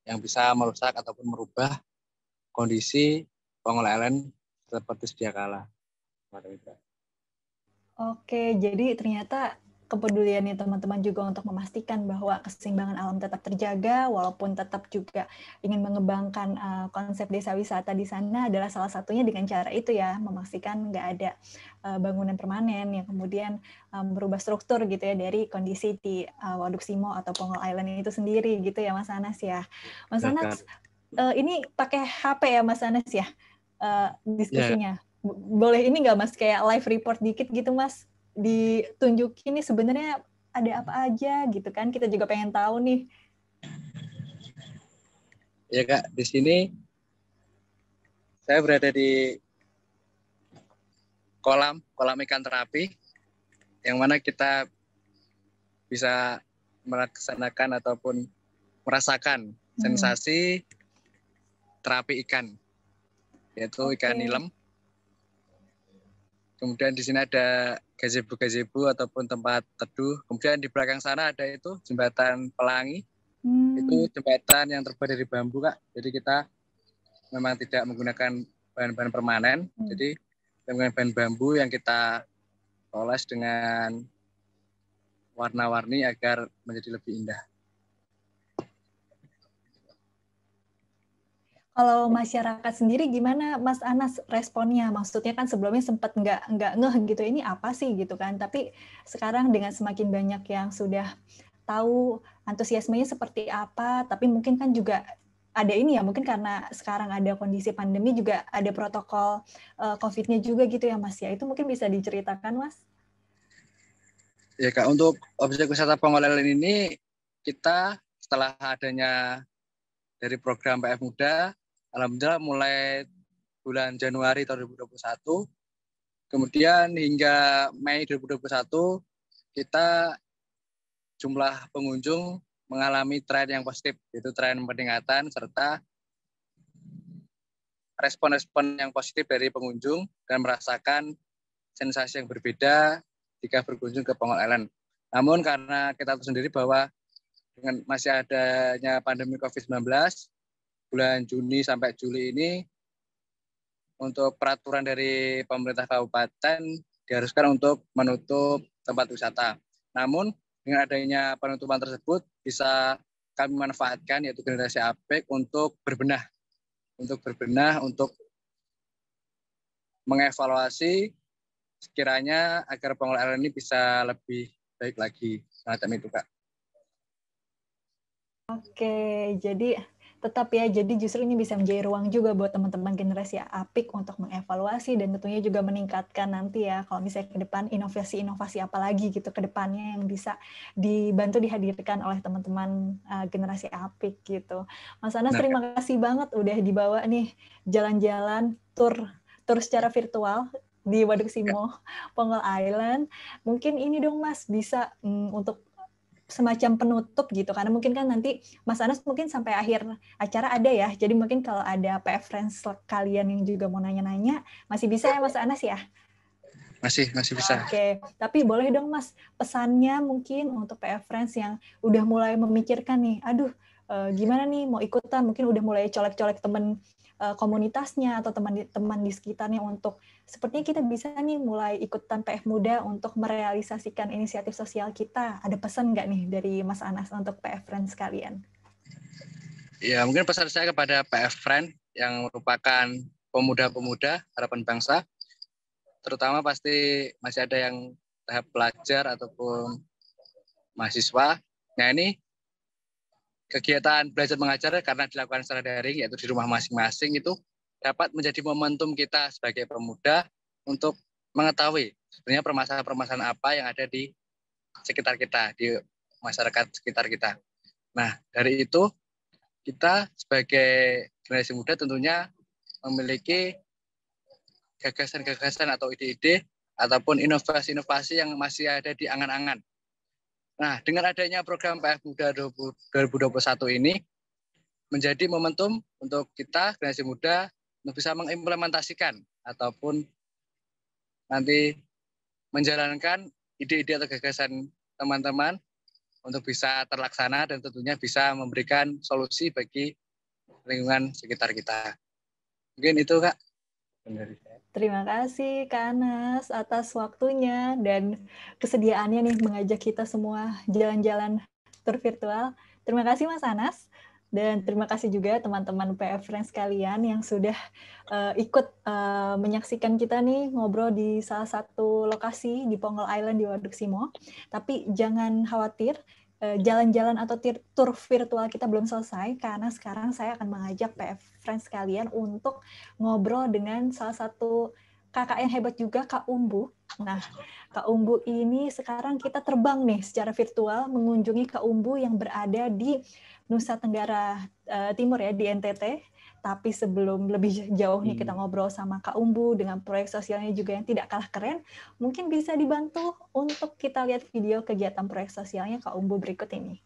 yang bisa merusak ataupun merubah kondisi Pongol Island seperti sedia kala. Oke, jadi ternyata kepeduliannya teman-teman juga untuk memastikan bahwa keseimbangan alam tetap terjaga, walaupun tetap juga ingin mengembangkan konsep desa wisata di sana adalah salah satunya dengan cara itu ya, memastikan nggak ada bangunan permanen yang kemudian merubah struktur gitu ya dari kondisi di Waduk Simo atau Pongol Island itu sendiri gitu ya Mas Anas ya. Mas Anas, ini pakai HP ya Mas Anas ya diskusinya? Boleh ini nggak Mas kayak live report dikit gitu Mas? Ditunjukin nih sebenarnya ada apa aja gitu kan, kita juga pengen tahu nih. Ya Kak, di sini saya berada di kolam ikan terapi yang mana kita bisa melaksanakan ataupun merasakan sensasi terapi ikan, yaitu ikan nilem. Kemudian di sini ada gazebo ataupun tempat teduh. Kemudian di belakang sana ada itu jembatan Pelangi. Itu jembatan yang terbuat dari bambu, Kak. Jadi kita memang tidak menggunakan bahan-bahan permanen. Jadi dengan bahan bambu yang kita oles dengan warna-warni agar menjadi lebih indah. Kalau masyarakat sendiri gimana Mas Anas responnya? Maksudnya kan sebelumnya sempat nggak ngeh gitu, ini apa sih gitu kan. Tapi sekarang dengan semakin banyak yang sudah tahu antusiasmenya seperti apa, tapi mungkin kan juga ada ini ya, mungkin karena sekarang ada kondisi pandemi juga ada protokol COVID-nya juga gitu ya Mas ya. Itu mungkin bisa diceritakan Mas? Ya Kak, untuk objek wisata Pongol ini kita setelah adanya dari program PF Muda, alhamdulillah mulai bulan Januari tahun 2021, kemudian hingga Mei 2021 kita jumlah pengunjung mengalami tren yang positif, yaitu tren peningkatan serta respon-respon yang positif dari pengunjung dan merasakan sensasi yang berbeda jika berkunjung ke Pongol Island. Namun karena kita tahu sendiri bahwa dengan masih adanya pandemi COVID-19, bulan Juni sampai Juli ini, untuk peraturan dari pemerintah kabupaten diharuskan untuk menutup tempat wisata. Namun dengan adanya penutupan tersebut bisa kami manfaatkan, yaitu generasi APEK untuk berbenah, untuk mengevaluasi sekiranya agar Pongol Island ini bisa lebih baik lagi. Semacam itu, Kak. Oke, jadi tetap ya, jadi justru ini bisa menjadi ruang juga buat teman-teman generasi APIK untuk mengevaluasi dan tentunya juga meningkatkan nanti ya, kalau misalnya ke depan inovasi-inovasi apa lagi gitu ke depannya yang bisa dibantu dihadirkan oleh teman-teman generasi APIK gitu. Mas Anas, terima kasih banget udah dibawa nih jalan-jalan tur secara virtual di Waduk Simo, Pongol Island. Mungkin ini dong Mas, bisa untuk semacam penutup gitu, karena mungkin kan nanti Mas Anas mungkin sampai akhir acara ada ya, jadi mungkin kalau ada PF Friends kalian yang juga mau nanya-nanya, masih bisa ya Mas Anas ya? Masih bisa. Oke, tapi boleh dong Mas, pesannya mungkin untuk PF Friends yang udah mulai memikirkan nih, aduh gimana nih mau ikutan, mungkin udah mulai colek-colek temen komunitasnya atau teman-teman di sekitarnya untuk sepertinya kita bisa nih mulai ikutan PF Muda untuk merealisasikan inisiatif sosial kita. Ada pesan nggak nih dari Mas Anas untuk PF Friends kalian? Ya, mungkin pesan saya kepada PF Friends yang merupakan pemuda-pemuda harapan bangsa, terutama pasti masih ada yang tahap pelajar ataupun mahasiswa. Nah ini kegiatan belajar mengajar karena dilakukan secara daring, yaitu di rumah masing-masing, itu dapat menjadi momentum kita sebagai pemuda untuk mengetahui sebenarnya permasalahan-permasalahan apa yang ada di sekitar kita, di masyarakat sekitar kita. Nah, dari itu kita sebagai generasi muda tentunya memiliki gagasan-gagasan atau ide-ide ataupun inovasi-inovasi yang masih ada di angan-angan. Nah, dengan adanya program PF Muda 2021 ini menjadi momentum untuk kita, generasi muda, untuk bisa mengimplementasikan ataupun nanti menjalankan ide-ide atau gagasan teman-teman untuk bisa terlaksana dan tentunya bisa memberikan solusi bagi lingkungan sekitar kita. Mungkin itu, Kak. Terima kasih Kak Anas atas waktunya dan kesediaannya nih mengajak kita semua jalan-jalan tur virtual. Terima kasih Mas Anas dan terima kasih juga teman-teman PF Friends kalian yang sudah ikut menyaksikan kita nih ngobrol di salah satu lokasi di Pongol Island di Waduk Simo. Tapi jangan khawatir, jalan-jalan atau tur virtual kita belum selesai karena sekarang saya akan mengajak PF Friends kalian untuk ngobrol dengan salah satu kakak yang hebat juga, Kak Umbu. Nah, Kak Umbu ini sekarang kita terbang nih secara virtual mengunjungi Kak Umbu yang berada di Nusa Tenggara Timur ya, di NTT. Tapi sebelum lebih jauh nih kita ngobrol sama Kak Umbu dengan proyek sosialnya juga yang tidak kalah keren, mungkin bisa dibantu untuk kita lihat video kegiatan proyek sosialnya Kak Umbu berikut ini.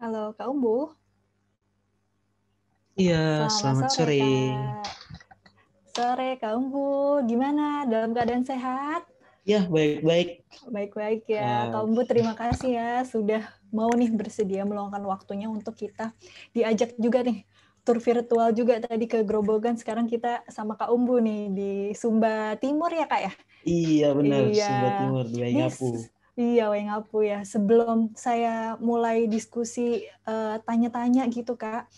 Halo Kak Umbu. Iya, selamat sore. Kak. Sore Kak Umbu, gimana? Dalam keadaan sehat? Ya, baik-baik. Baik-baik ya. Kak Umbu, terima kasih ya sudah mau nih bersedia meluangkan waktunya untuk kita diajak juga nih tur virtual juga tadi ke Grobogan. Sekarang kita sama Kak Umbu nih di Sumba Timur ya Kak ya? Iya, benar. Iya. Sumba Timur, di Waingapu. Iya, Waingapu ya. Sebelum saya mulai diskusi tanya-tanya gitu, Kak,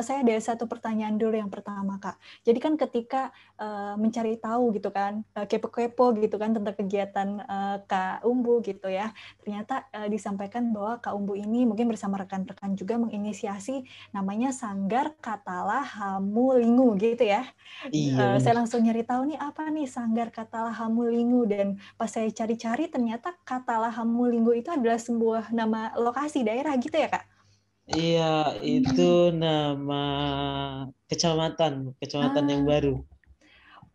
saya ada satu pertanyaan dulu yang pertama, Kak. Jadi kan ketika mencari tahu gitu kan, kepo-kepo gitu kan tentang kegiatan Kak Umbu gitu ya, ternyata disampaikan bahwa Kak Umbu ini mungkin bersama rekan-rekan juga menginisiasi namanya Sanggar Katalah Hamulingu gitu ya. Iya, Saya langsung nyari tahu nih apa nih Sanggar Katalah Hamulingu, dan pas saya cari-cari ternyata Katalah Hamulingu itu adalah sebuah nama lokasi daerah gitu ya Kak? Iya, itu nama kecamatan yang baru.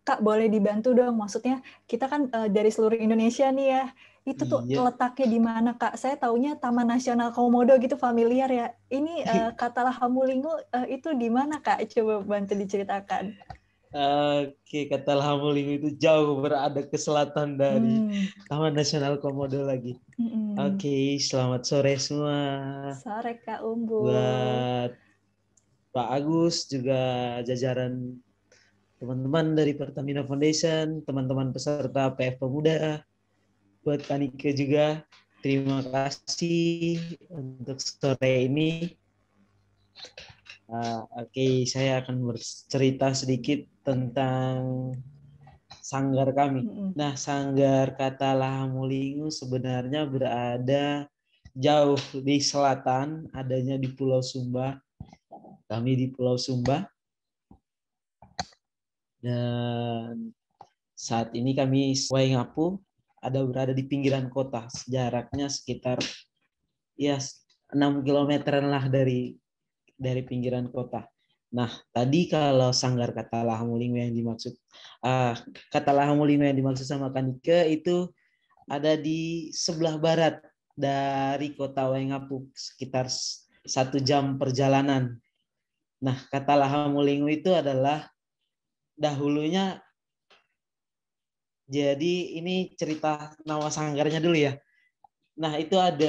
Kak, boleh dibantu dong, maksudnya kita kan dari seluruh Indonesia nih ya, itu tuh letaknya di mana Kak? Saya taunya Taman Nasional Komodo gitu, familiar ya. Ini Katalah Hamulingu itu di mana Kak? Coba bantu diceritakan. Oke, Katalah Hamulingu itu jauh berada ke selatan dari Taman Nasional Komodo lagi. Oke, selamat sore semua. Sore Kak Umbu. Buat Pak Agus, juga jajaran teman-teman dari Pertamina Foundation, teman-teman peserta PF Pemuda, buat Kanike juga, terima kasih untuk sore ini. Oke, saya akan bercerita sedikit tentang sanggar kami. Nah, Sanggar Katalah Hamulingu sebenarnya berada jauh di selatan, adanya di Pulau Sumba. Kami di Pulau Sumba. Dan saat ini kami Waingapu berada di pinggiran kota, jaraknya sekitar 6 kilometeran lah dari pinggiran kota. Nah, tadi kalau Sanggar Katalah Hamulingu yang dimaksud Katalah Hamulingu yang dimaksud sama Kanike itu ada di sebelah barat dari kota Waingapu, sekitar 1 jam perjalanan. Nah, Katalah Hamulingu itu adalah dahulunya, jadi ini cerita nama sanggarnya dulu ya. Nah, itu ada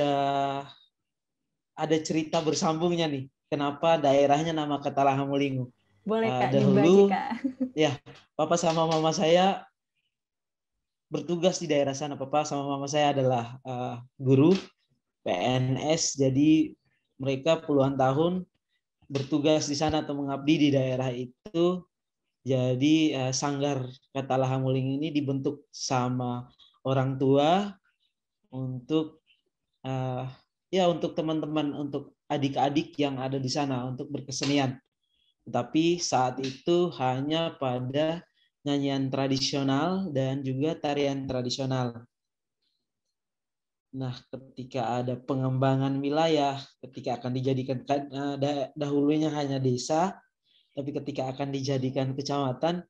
cerita bersambungnya nih. Kenapa daerahnya nama Katalah Hamulingu? Boleh Kak, dahulu, dibagi Kak. Ya, Papa sama Mama saya bertugas di daerah sana. Papa sama Mama saya adalah guru PNS, jadi mereka puluhan tahun bertugas di sana atau mengabdi di daerah itu. Jadi Sanggar Katalah Hamulingu ini dibentuk sama orang tua untuk untuk teman-teman, untuk adik-adik yang ada di sana untuk berkesenian. Tetapi saat itu hanya pada nyanyian tradisional dan juga tarian tradisional. Nah, ketika ada pengembangan wilayah, ketika akan dijadikan dahulunya hanya desa, tapi ketika akan dijadikan kecamatan,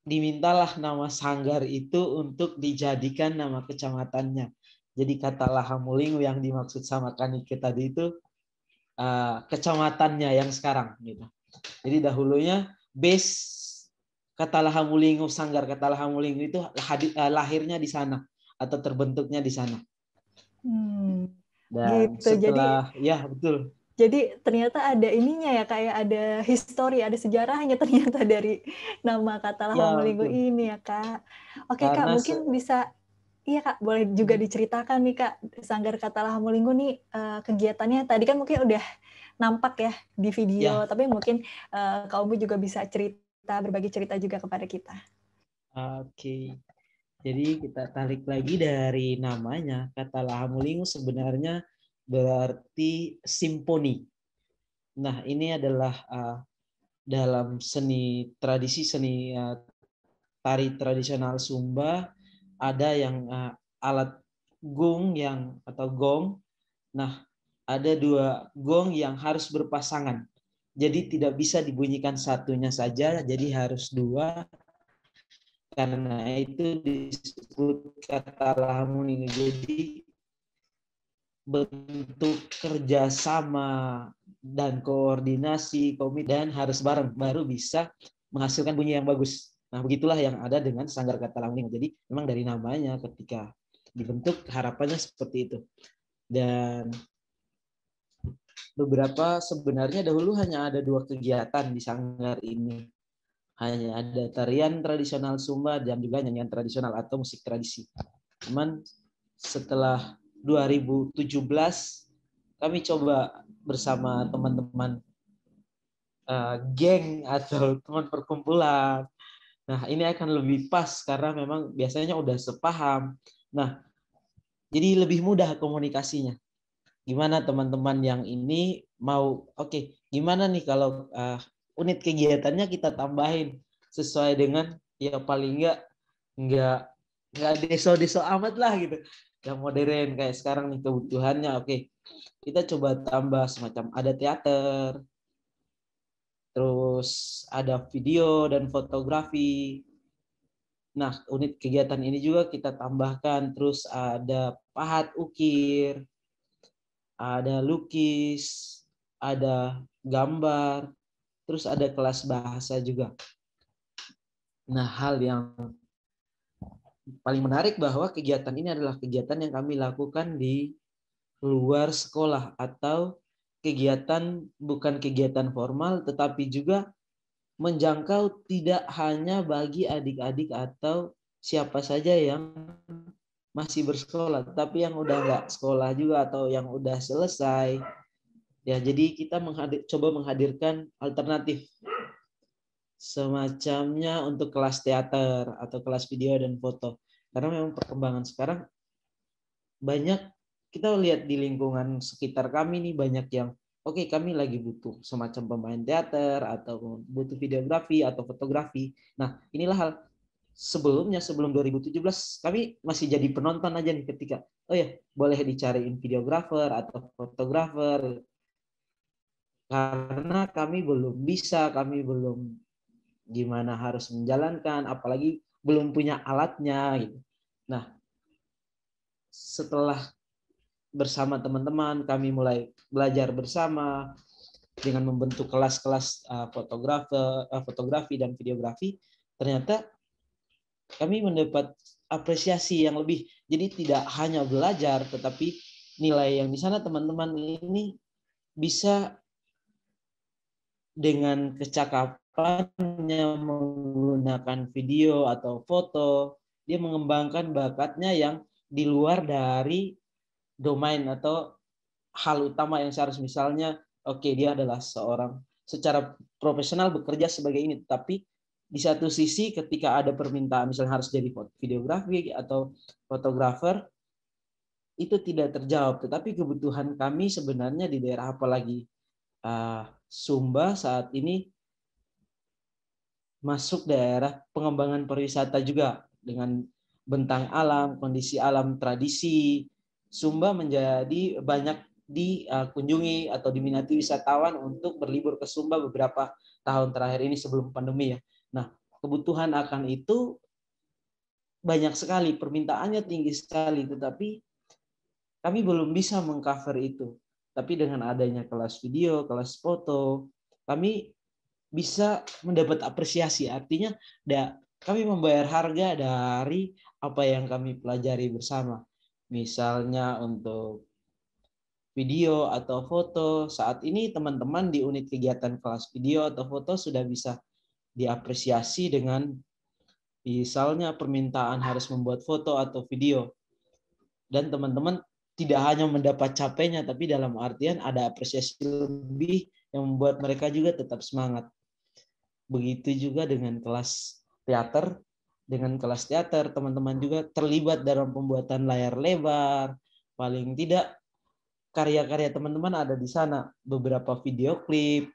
dimintalah nama sanggar itu untuk dijadikan nama kecamatannya. Jadi Katalah Hamulingu yang dimaksud sama Kanike tadi itu kecamatannya yang sekarang gitu. Jadi dahulunya base Katalah Hamulingu, Sanggar Katalah Hamulingu itu lahirnya di sana atau terbentuknya di sana. Dan gitu. setelah ya betul. Jadi ternyata ada ininya ya, kayak ada histori, ada sejarahnya ternyata dari nama Katalah Hamulingu ini ya Kak. Oke Kak, mungkin bisa, iya Kak, boleh juga diceritakan nih Kak, Sanggar Katalah Hamulingu nih kegiatannya. Tadi kan mungkin udah nampak ya di video, tapi mungkin Kak Umbu juga bisa berbagi cerita juga kepada kita. Oke. Jadi kita tarik lagi dari namanya, Katalah Hamulingu sebenarnya berarti simponi. Nah, ini adalah dalam tradisi seni tari tradisional Sumba, ada yang alat gong atau gong. Nah, ada 2 gong yang harus berpasangan. Jadi tidak bisa dibunyikan satunya saja, jadi harus 2. Karena itu disebut Katalah Hamulingu. Jadi bentuk kerjasama dan koordinasi komit dan harus bareng baru bisa menghasilkan bunyi yang bagus. Nah, begitulah yang ada dengan Sanggar Kata Langling. Jadi memang dari namanya ketika dibentuk harapannya seperti itu. Dan beberapa sebenarnya dahulu hanya ada 2 kegiatan di Sanggar ini. Hanya ada tarian tradisional Sumba dan juga nyanyian tradisional atau musik tradisi. Cuman setelah 2017 kami coba bersama teman-teman geng atau teman perkumpulan. Nah, ini akan lebih pas karena memang biasanya udah sepaham. Nah, jadi lebih mudah komunikasinya. Gimana teman-teman yang ini mau, oke, gimana nih kalau unit kegiatannya kita tambahin sesuai dengan ya paling enggak deso-deso amat lah gitu. Yang modern kayak sekarang nih kebutuhannya, oke. Kita coba tambah semacam ada teater, terus ada video dan fotografi. Nah, unit kegiatan ini juga kita tambahkan, terus ada pahat ukir, ada lukis, ada gambar, terus ada kelas bahasa juga. Nah, hal yang paling menarik bahwa kegiatan ini adalah kegiatan yang kami lakukan di luar sekolah atau kegiatan bukan kegiatan formal tetapi juga menjangkau tidak hanya bagi adik-adik atau siapa saja yang masih bersekolah, tapi yang udah nggak sekolah juga atau yang udah selesai. Ya, jadi kita coba menghadirkan alternatif semacamnya untuk kelas teater atau kelas video dan foto. Karena memang perkembangan sekarang banyak, kita lihat di lingkungan sekitar kami nih banyak yang oke, kami lagi butuh semacam pemain teater atau butuh videografi atau fotografi. Nah, inilah hal sebelum 2017 kami masih jadi penonton aja nih ketika oh ya boleh dicariin videografer atau fotografer karena kami belum gimana harus menjalankan, apalagi belum punya alatnya gitu. Nah, setelah bersama teman-teman kami mulai belajar bersama dengan membentuk kelas-kelas fotografi dan videografi, ternyata kami mendapat apresiasi yang lebih. Jadi tidak hanya belajar, tetapi nilai yang di sana teman-teman ini bisa dengan kecakapannya menggunakan video atau foto, dia mengembangkan bakatnya yang di luar dari domain atau hal utama yang seharusnya. Misalnya, oke, dia adalah seorang secara profesional bekerja sebagai ini, tapi di satu sisi ketika ada permintaan misalnya harus jadi videografi atau fotografer, itu tidak terjawab. Tetapi kebutuhan kami sebenarnya di daerah apalagi Sumba saat ini masuk daerah pengembangan pariwisata juga dengan bentang alam, kondisi alam, tradisi. Sumba menjadi banyak dikunjungi atau diminati wisatawan untuk berlibur ke Sumba beberapa tahun terakhir ini sebelum pandemi ya. Nah, kebutuhan akan itu banyak sekali, permintaannya tinggi sekali, tetapi kami belum bisa mengcover itu. Tapi dengan adanya kelas video, kelas foto, kami bisa mendapat apresiasi. Artinya kami membayar harga dari apa yang kami pelajari bersama. Misalnya untuk video atau foto, saat ini teman-teman di unit kegiatan kelas video atau foto sudah bisa diapresiasi dengan misalnya permintaan harus membuat foto atau video. Dan teman-teman tidak hanya mendapat capeknya, tapi dalam artian ada apresiasi lebih yang membuat mereka juga tetap semangat. Begitu juga dengan kelas teater. Dengan kelas teater, teman-teman juga terlibat dalam pembuatan layar lebar. Paling tidak, karya-karya teman-teman ada di sana. Beberapa video klip,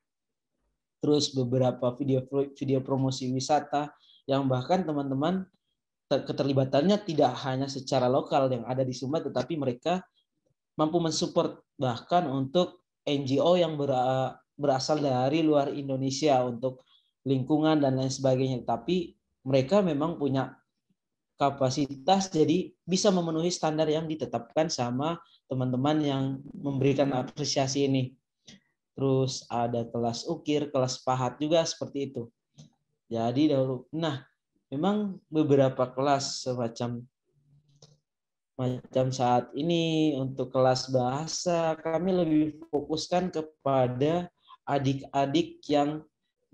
terus beberapa video promosi wisata, yang bahkan teman-teman keterlibatannya tidak hanya secara lokal yang ada di Sumba, tetapi mereka mampu mensupport bahkan untuk NGO yang berasal dari luar Indonesia untuk lingkungan dan lain sebagainya. Tapi mereka memang punya kapasitas, jadi bisa memenuhi standar yang ditetapkan sama teman-teman yang memberikan apresiasi ini. Terus ada kelas ukir, kelas pahat juga seperti itu. Jadi dahulu, nah memang beberapa kelas macam saat ini untuk kelas bahasa kami lebih fokuskan kepada adik-adik yang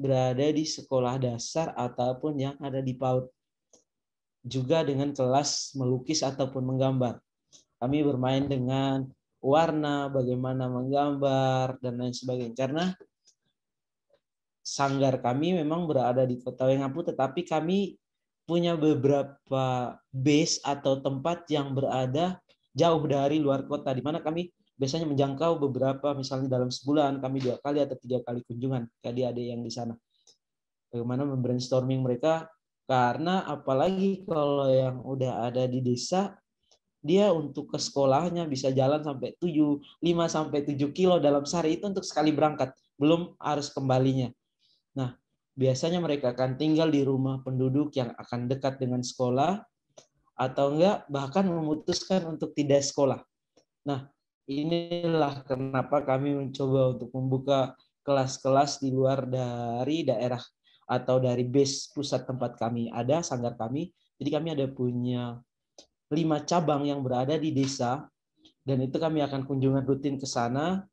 berada di sekolah dasar ataupun yang ada di PAUD. Juga dengan kelas melukis ataupun menggambar. Kami bermain dengan warna, bagaimana menggambar, dan lain sebagainya. Karena sanggar kami memang berada di Kota Wengapu, tetapi kami punya beberapa base atau tempat yang berada jauh dari luar kota, di mana kami biasanya menjangkau beberapa, misalnya dalam sebulan kami 2 kali atau 3 kali kunjungan ke adik-adik yang di sana. Bagaimana membrainstorming mereka, karena apalagi kalau yang udah ada di desa, dia untuk ke sekolahnya bisa jalan sampai 5 sampai 7 kilo dalam sehari itu untuk sekali berangkat, belum harus kembalinya. Nah, biasanya mereka akan tinggal di rumah penduduk yang akan dekat dengan sekolah, atau enggak bahkan memutuskan untuk tidak sekolah. Nah, inilah kenapa kami mencoba untuk membuka kelas-kelas di luar dari daerah atau dari base pusat tempat kami ada, sanggar kami. Jadi kami ada punya 5 cabang yang berada di desa, dan itu kami akan kunjungan rutin ke sana.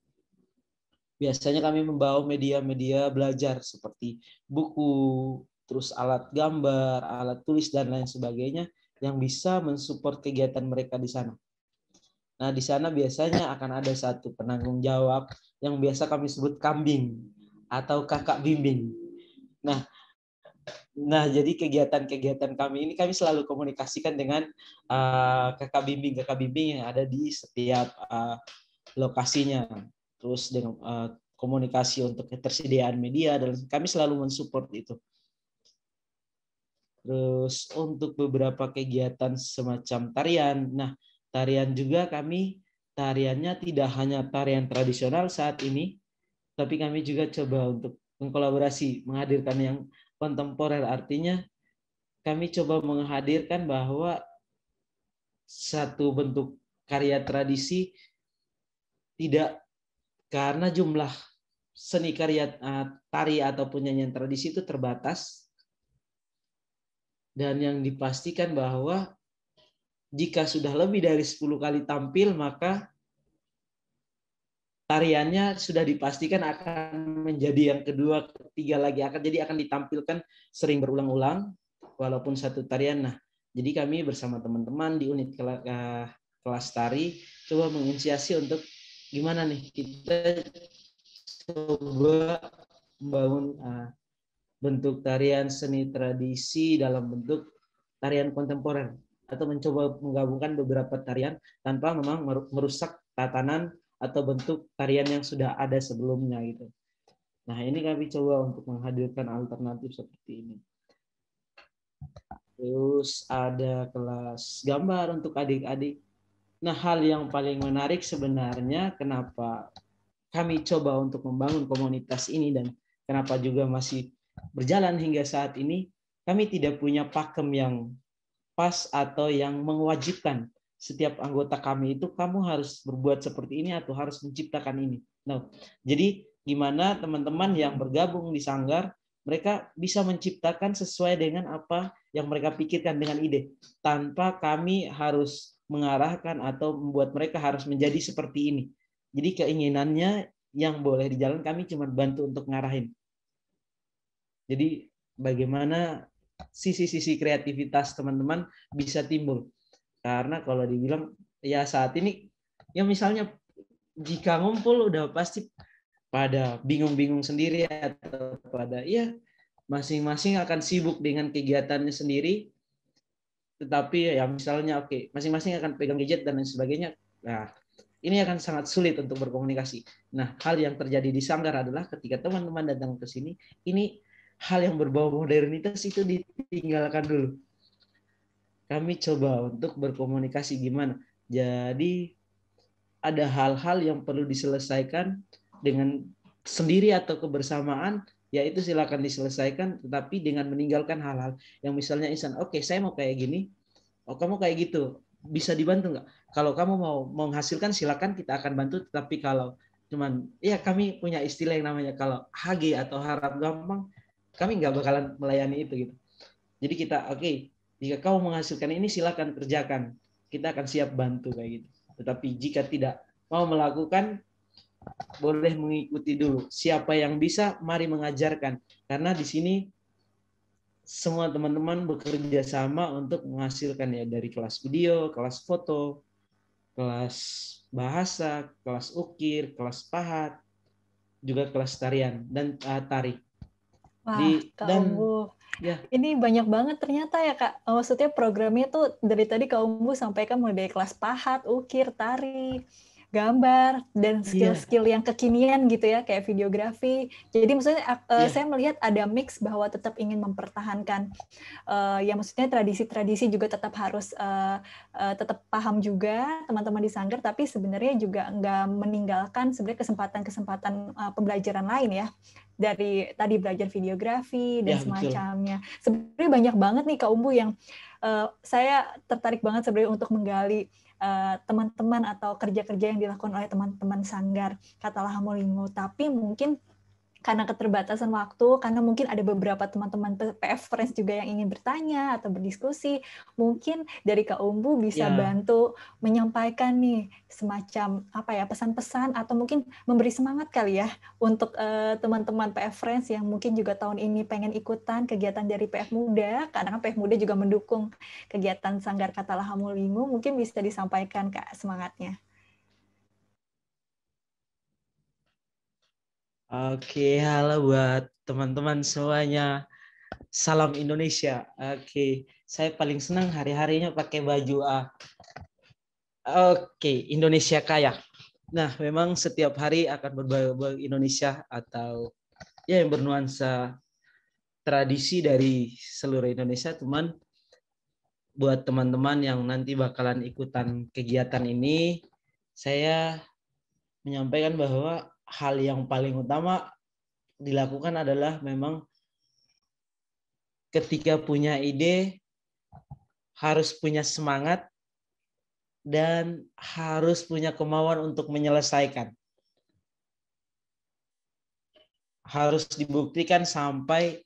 Biasanya kami membawa media-media belajar seperti buku, terus alat gambar, alat tulis, dan lain sebagainya yang bisa mensupport kegiatan mereka di sana. Nah, di sana biasanya akan ada satu penanggung jawab yang biasa kami sebut kambing atau kakak bimbing. Nah, jadi kegiatan-kegiatan kami ini kami selalu komunikasikan dengan kakak bimbing yang ada di setiap lokasinya. Terus dengan komunikasi untuk ketersediaan media, dan kami selalu mensupport itu. Terus untuk beberapa kegiatan semacam tarian, nah tarian juga tariannya tidak hanya tarian tradisional saat ini, tapi kami juga coba untuk mengkolaborasi, menghadirkan yang kontemporer. Artinya kami coba menghadirkan bahwa satu bentuk karya tradisi tidak, karena jumlah seni karya tari ataupun nyanyian tradisi itu terbatas, dan yang dipastikan bahwa jika sudah lebih dari 10 kali tampil, maka tariannya sudah dipastikan akan menjadi yang kedua, ketiga lagi, akan ditampilkan sering berulang-ulang walaupun satu tarian. Nah, jadi kami bersama teman-teman di unit kelas tari coba menginisiasi untuk gimana nih kita coba membangun bentuk tarian seni tradisi dalam bentuk tarian kontemporer, atau mencoba menggabungkan beberapa tarian tanpa memang merusak tatanan atau bentuk tarian yang sudah ada sebelumnya gitu. Nah, ini kami coba untuk menghadirkan alternatif seperti ini. Terus ada kelas gambar untuk adik-adik. Nah, hal yang paling menarik sebenarnya kenapa kami coba untuk membangun komunitas ini dan kenapa juga masih berjalan hingga saat ini, kami tidak punya pakem yang pas atau yang mewajibkan setiap anggota kami itu kamu harus berbuat seperti ini atau harus menciptakan ini. Nah, jadi gimana teman-teman yang bergabung di sanggar, mereka bisa menciptakan sesuai dengan apa yang mereka pikirkan dengan ide, tanpa kami harus mengarahkan atau membuat mereka harus menjadi seperti ini. Jadi keinginannya yang boleh dijalan, kami cuma bantu untuk ngarahin. Jadi bagaimana sisi-sisi kreativitas teman-teman bisa timbul. Karena kalau dibilang ya saat ini ya misalnya jika ngumpul udah pasti pada bingung-bingung sendiri atau pada ya masing-masing akan sibuk dengan kegiatannya sendiri. Tetapi ya misalnya masing-masing akan pegang gadget dan lain sebagainya. Nah, ini akan sangat sulit untuk berkomunikasi. Nah, hal yang terjadi di sanggar adalah ketika teman-teman datang ke sini, ini hal yang berbau modernitas itu ditinggalkan dulu. Kami coba untuk berkomunikasi gimana. Jadi ada hal-hal yang perlu diselesaikan dengan sendiri atau kebersamaan, ya itu silakan diselesaikan, tetapi dengan meninggalkan hal-hal yang misalnya insan, oke, saya mau kayak gini, oh kamu kayak gitu, bisa dibantu nggak? Kalau kamu mau menghasilkan silakan kita akan bantu, tapi kalau cuman ya kami punya istilah yang namanya kalau HG atau harap gampang, kami nggak bakalan melayani itu gitu. Jadi kita oke, jika kamu menghasilkan ini silakan kerjakan, kita akan siap bantu kayak gitu. Tetapi jika tidak mau melakukan, boleh mengikuti dulu. Siapa yang bisa, mari mengajarkan. Karena di sini semua teman-teman bekerja sama untuk menghasilkan ya dari kelas video, kelas foto, kelas bahasa, kelas ukir, kelas pahat, juga kelas tarian dan tari. Wah, Kak Umbu, ya. Ini banyak banget ternyata ya Kak. Maksudnya programnya tuh dari tadi Kak Umbu sampaikan mulai dari kelas pahat, ukir, tari, gambar, dan skill-skill yang kekinian gitu ya, kayak videografi. Jadi maksudnya saya melihat ada mix bahwa tetap ingin mempertahankan, ya maksudnya tradisi-tradisi juga tetap harus tetap paham juga teman-teman di Sanggar, tapi sebenarnya juga nggak meninggalkan sebenarnya kesempatan-kesempatan pembelajaran lain ya. Dari tadi belajar videografi dan semacamnya. Sebenarnya banyak banget nih Kak Umbu yang saya tertarik banget sebenarnya untuk menggali teman-teman atau kerja-kerja yang dilakukan oleh teman-teman Sanggar Katalah Hamolingo. Tapi mungkin karena keterbatasan waktu, karena mungkin ada beberapa teman-teman PF Friends juga yang ingin bertanya atau berdiskusi, mungkin dari Kak Umbu bisa bantu menyampaikan nih semacam apa ya pesan-pesan atau mungkin memberi semangat kali ya untuk teman-teman PF Friends yang mungkin juga tahun ini pengen ikutan kegiatan dari PF Muda, karena kan PF Muda juga mendukung kegiatan Sanggar Katalah Hamolingo, mungkin bisa disampaikan Kak semangatnya. Oke, halo buat teman-teman semuanya. Salam Indonesia. Oke, saya paling senang hari-harinya pakai baju Indonesia Kaya. Nah, memang setiap hari akan berbau Indonesia atau ya yang bernuansa tradisi dari seluruh Indonesia. Teman, buat teman-teman yang nanti bakalan ikutan kegiatan ini, saya menyampaikan bahwa hal yang paling utama dilakukan adalah memang ketika punya ide harus punya semangat dan harus punya kemauan untuk menyelesaikan. Harus dibuktikan sampai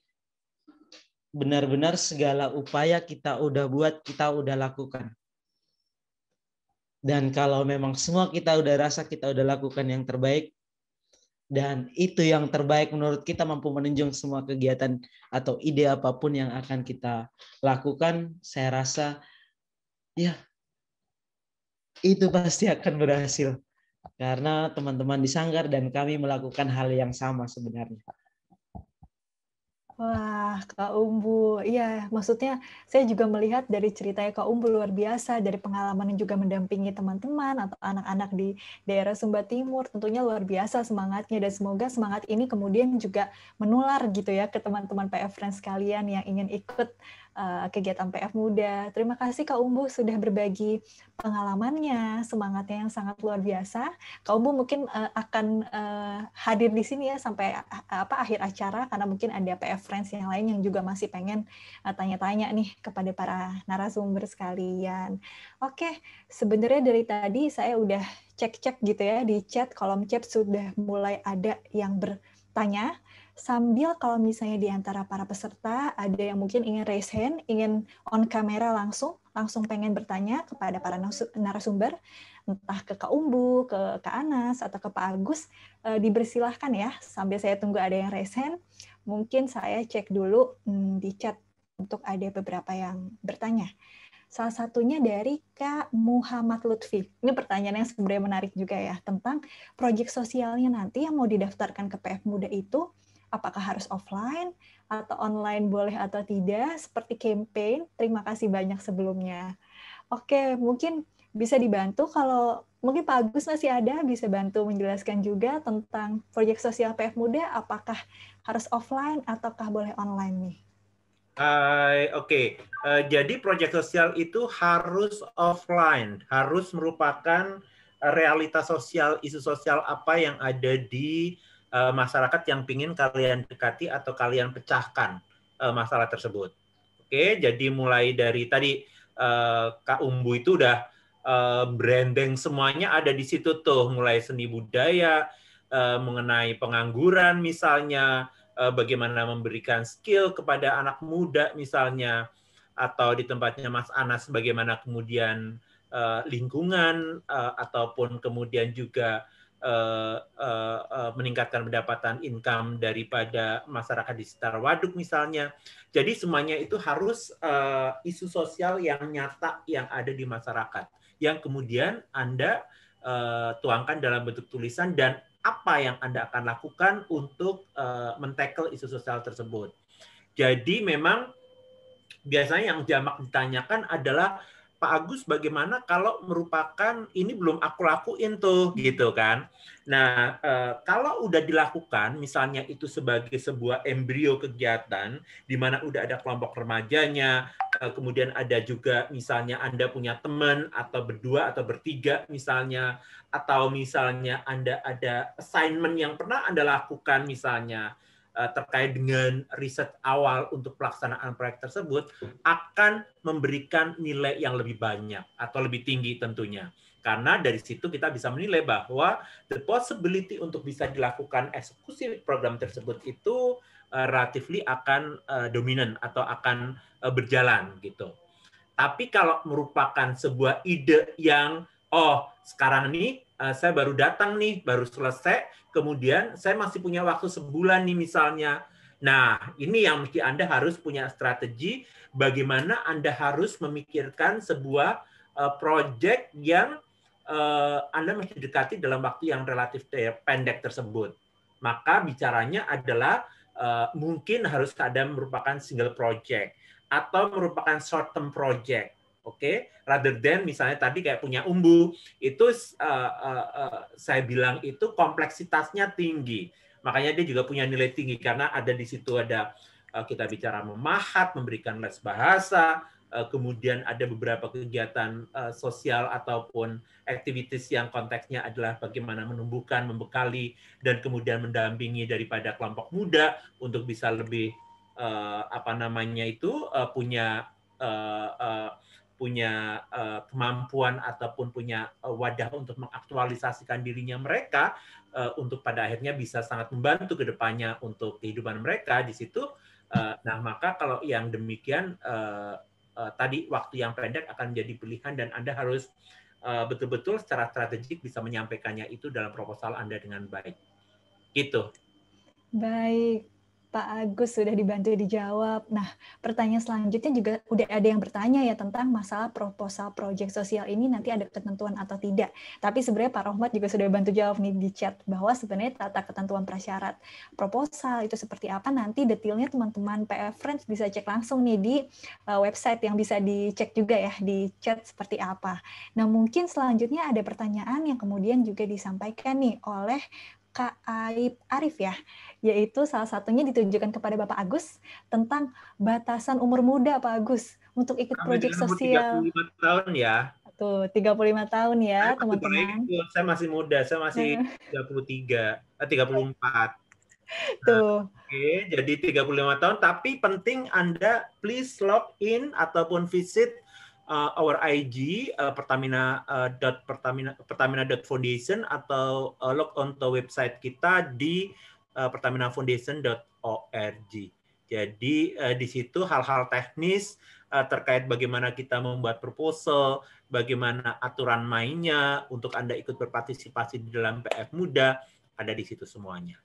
benar-benar segala upaya kita udah buat, kita udah lakukan. Dan kalau memang semua kita udah rasa kita udah lakukan yang terbaik, dan itu yang terbaik menurut kita mampu menunjang semua kegiatan atau ide apapun yang akan kita lakukan, saya rasa ya itu pasti akan berhasil. Karena teman-teman di Sanggar dan kami melakukan hal yang sama sebenarnya. Wah, Kak Umbu, iya maksudnya saya juga melihat dari ceritanya Kak Umbu luar biasa, dari pengalaman yang juga mendampingi teman-teman atau anak-anak di daerah Sumba Timur, tentunya luar biasa semangatnya, dan semoga semangat ini kemudian juga menular gitu ya ke teman-teman PF Friends sekalian yang ingin ikut kegiatan PF Muda. Terima kasih Kak Umbu sudah berbagi pengalamannya, semangatnya yang sangat luar biasa. Kak Umbu mungkin akan hadir di sini ya sampai akhir acara, karena mungkin ada PF Friends yang lain yang juga masih pengen tanya-tanya nih kepada para narasumber sekalian. Oke, sebenarnya dari tadi saya udah cek-cek gitu ya di chat, kolom chat sudah mulai ada yang bertanya. Sambil kalau misalnya di antara para peserta ada yang mungkin ingin raise hand, ingin on kamera langsung pengen bertanya kepada para narasumber, entah ke Kak Umbu, ke Kak Anas, atau ke Pak Agus, dipersilahkan ya, sambil saya tunggu ada yang raise hand. Mungkin saya cek dulu di chat untuk ada beberapa yang bertanya. Salah satunya dari Kak Muhammad Lutfi. Ini pertanyaan yang sebenarnya menarik juga ya, tentang proyek sosialnya nanti yang mau didaftarkan ke PF Muda itu, apakah harus offline atau online, boleh atau tidak, seperti campaign. Terima kasih banyak sebelumnya. Oke, mungkin bisa dibantu kalau mungkin Pak Agus masih ada, bisa bantu menjelaskan juga tentang proyek sosial PF Muda, apakah harus offline ataukah boleh online nih? Oke. Jadi proyek sosial itu harus offline, harus merupakan realitas sosial, isu sosial apa yang ada di masyarakat yang ingin kalian dekati atau kalian pecahkan masalah tersebut. Oke, jadi mulai dari tadi Kak Umbu itu udah branding semuanya ada di situ tuh, mulai seni budaya, mengenai pengangguran misalnya, bagaimana memberikan skill kepada anak muda misalnya, atau di tempatnya Mas Anas bagaimana kemudian lingkungan ataupun kemudian juga meningkatkan pendapatan income daripada masyarakat di sekitar waduk misalnya. Jadi semuanya itu harus isu sosial yang nyata yang ada di masyarakat, yang kemudian Anda tuangkan dalam bentuk tulisan dan apa yang Anda akan lakukan untuk men-tackle isu sosial tersebut. Jadi memang biasanya yang jamak ditanyakan adalah, Pak Agus bagaimana kalau merupakan ini belum aku lakuin tuh gitu kan. Nah, kalau udah dilakukan misalnya itu sebagai sebuah embrio kegiatan di mana udah ada kelompok remajanya, kemudian ada juga misalnya Anda punya teman atau berdua atau bertiga misalnya, atau misalnya Anda ada assignment yang pernah Anda lakukan misalnya terkait dengan riset awal untuk pelaksanaan proyek tersebut akan memberikan nilai yang lebih banyak atau lebih tinggi tentunya. Karena dari situ kita bisa menilai bahwa the possibility untuk bisa dilakukan eksekusi program tersebut itu relatively akan dominan atau akan berjalan gitu. Tapi kalau merupakan sebuah ide yang sekarang ini saya baru datang nih, baru selesai, kemudian saya masih punya waktu sebulan nih misalnya. Nah, ini yang mesti Anda harus punya strategi bagaimana Anda harus memikirkan sebuah project yang Anda mesti dekati dalam waktu yang relatif pendek tersebut. Maka bicaranya adalah mungkin harus keadaan merupakan single project atau merupakan short term project. Oke, rather than misalnya tadi kayak punya Umbu, itu saya bilang itu kompleksitasnya tinggi. Makanya dia juga punya nilai tinggi karena ada di situ ada kita bicara memahat, memberikan les bahasa, kemudian ada beberapa kegiatan sosial ataupun activities yang konteksnya adalah bagaimana menumbuhkan, membekali, dan kemudian mendampingi daripada kelompok muda untuk bisa lebih punya kemampuan ataupun punya wadah untuk mengaktualisasikan dirinya mereka untuk pada akhirnya bisa sangat membantu ke depannya untuk kehidupan mereka di situ. Nah, maka kalau yang demikian tadi waktu yang pendek akan menjadi pilihan dan Anda harus betul-betul secara strategik bisa menyampaikannya itu dalam proposal Anda dengan baik. Gitu. Baik. Pak Agus sudah dibantu dijawab. Nah, pertanyaan selanjutnya juga udah ada yang bertanya ya tentang masalah proposal proyek sosial ini nanti ada ketentuan atau tidak. Tapi sebenarnya Pak Rohmat juga sudah bantu jawab nih di chat bahwa sebenarnya tata ketentuan prasyarat proposal itu seperti apa nanti detailnya teman-teman PF Friends bisa cek langsung nih di website yang bisa dicek juga ya di chat seperti apa. Nah, mungkin selanjutnya ada pertanyaan yang kemudian juga disampaikan nih oleh Kak Aib Arif ya, yaitu salah satunya ditujukan kepada Bapak Agus tentang batasan umur muda Pak Agus untuk ikut proyek sosial. 35 tahun ya. Tuh, 35 tahun ya teman-teman. Saya masih muda, saya masih 34. Tuh. Oke, jadi 35 tahun, tapi penting Anda please log in ataupun visit our IG pertamina.foundation atau log on to website kita di pertaminafoundation.org. Jadi di situ hal-hal teknis terkait bagaimana kita membuat proposal, bagaimana aturan mainnya untuk Anda ikut berpartisipasi di dalam PF Muda, ada di situ semuanya.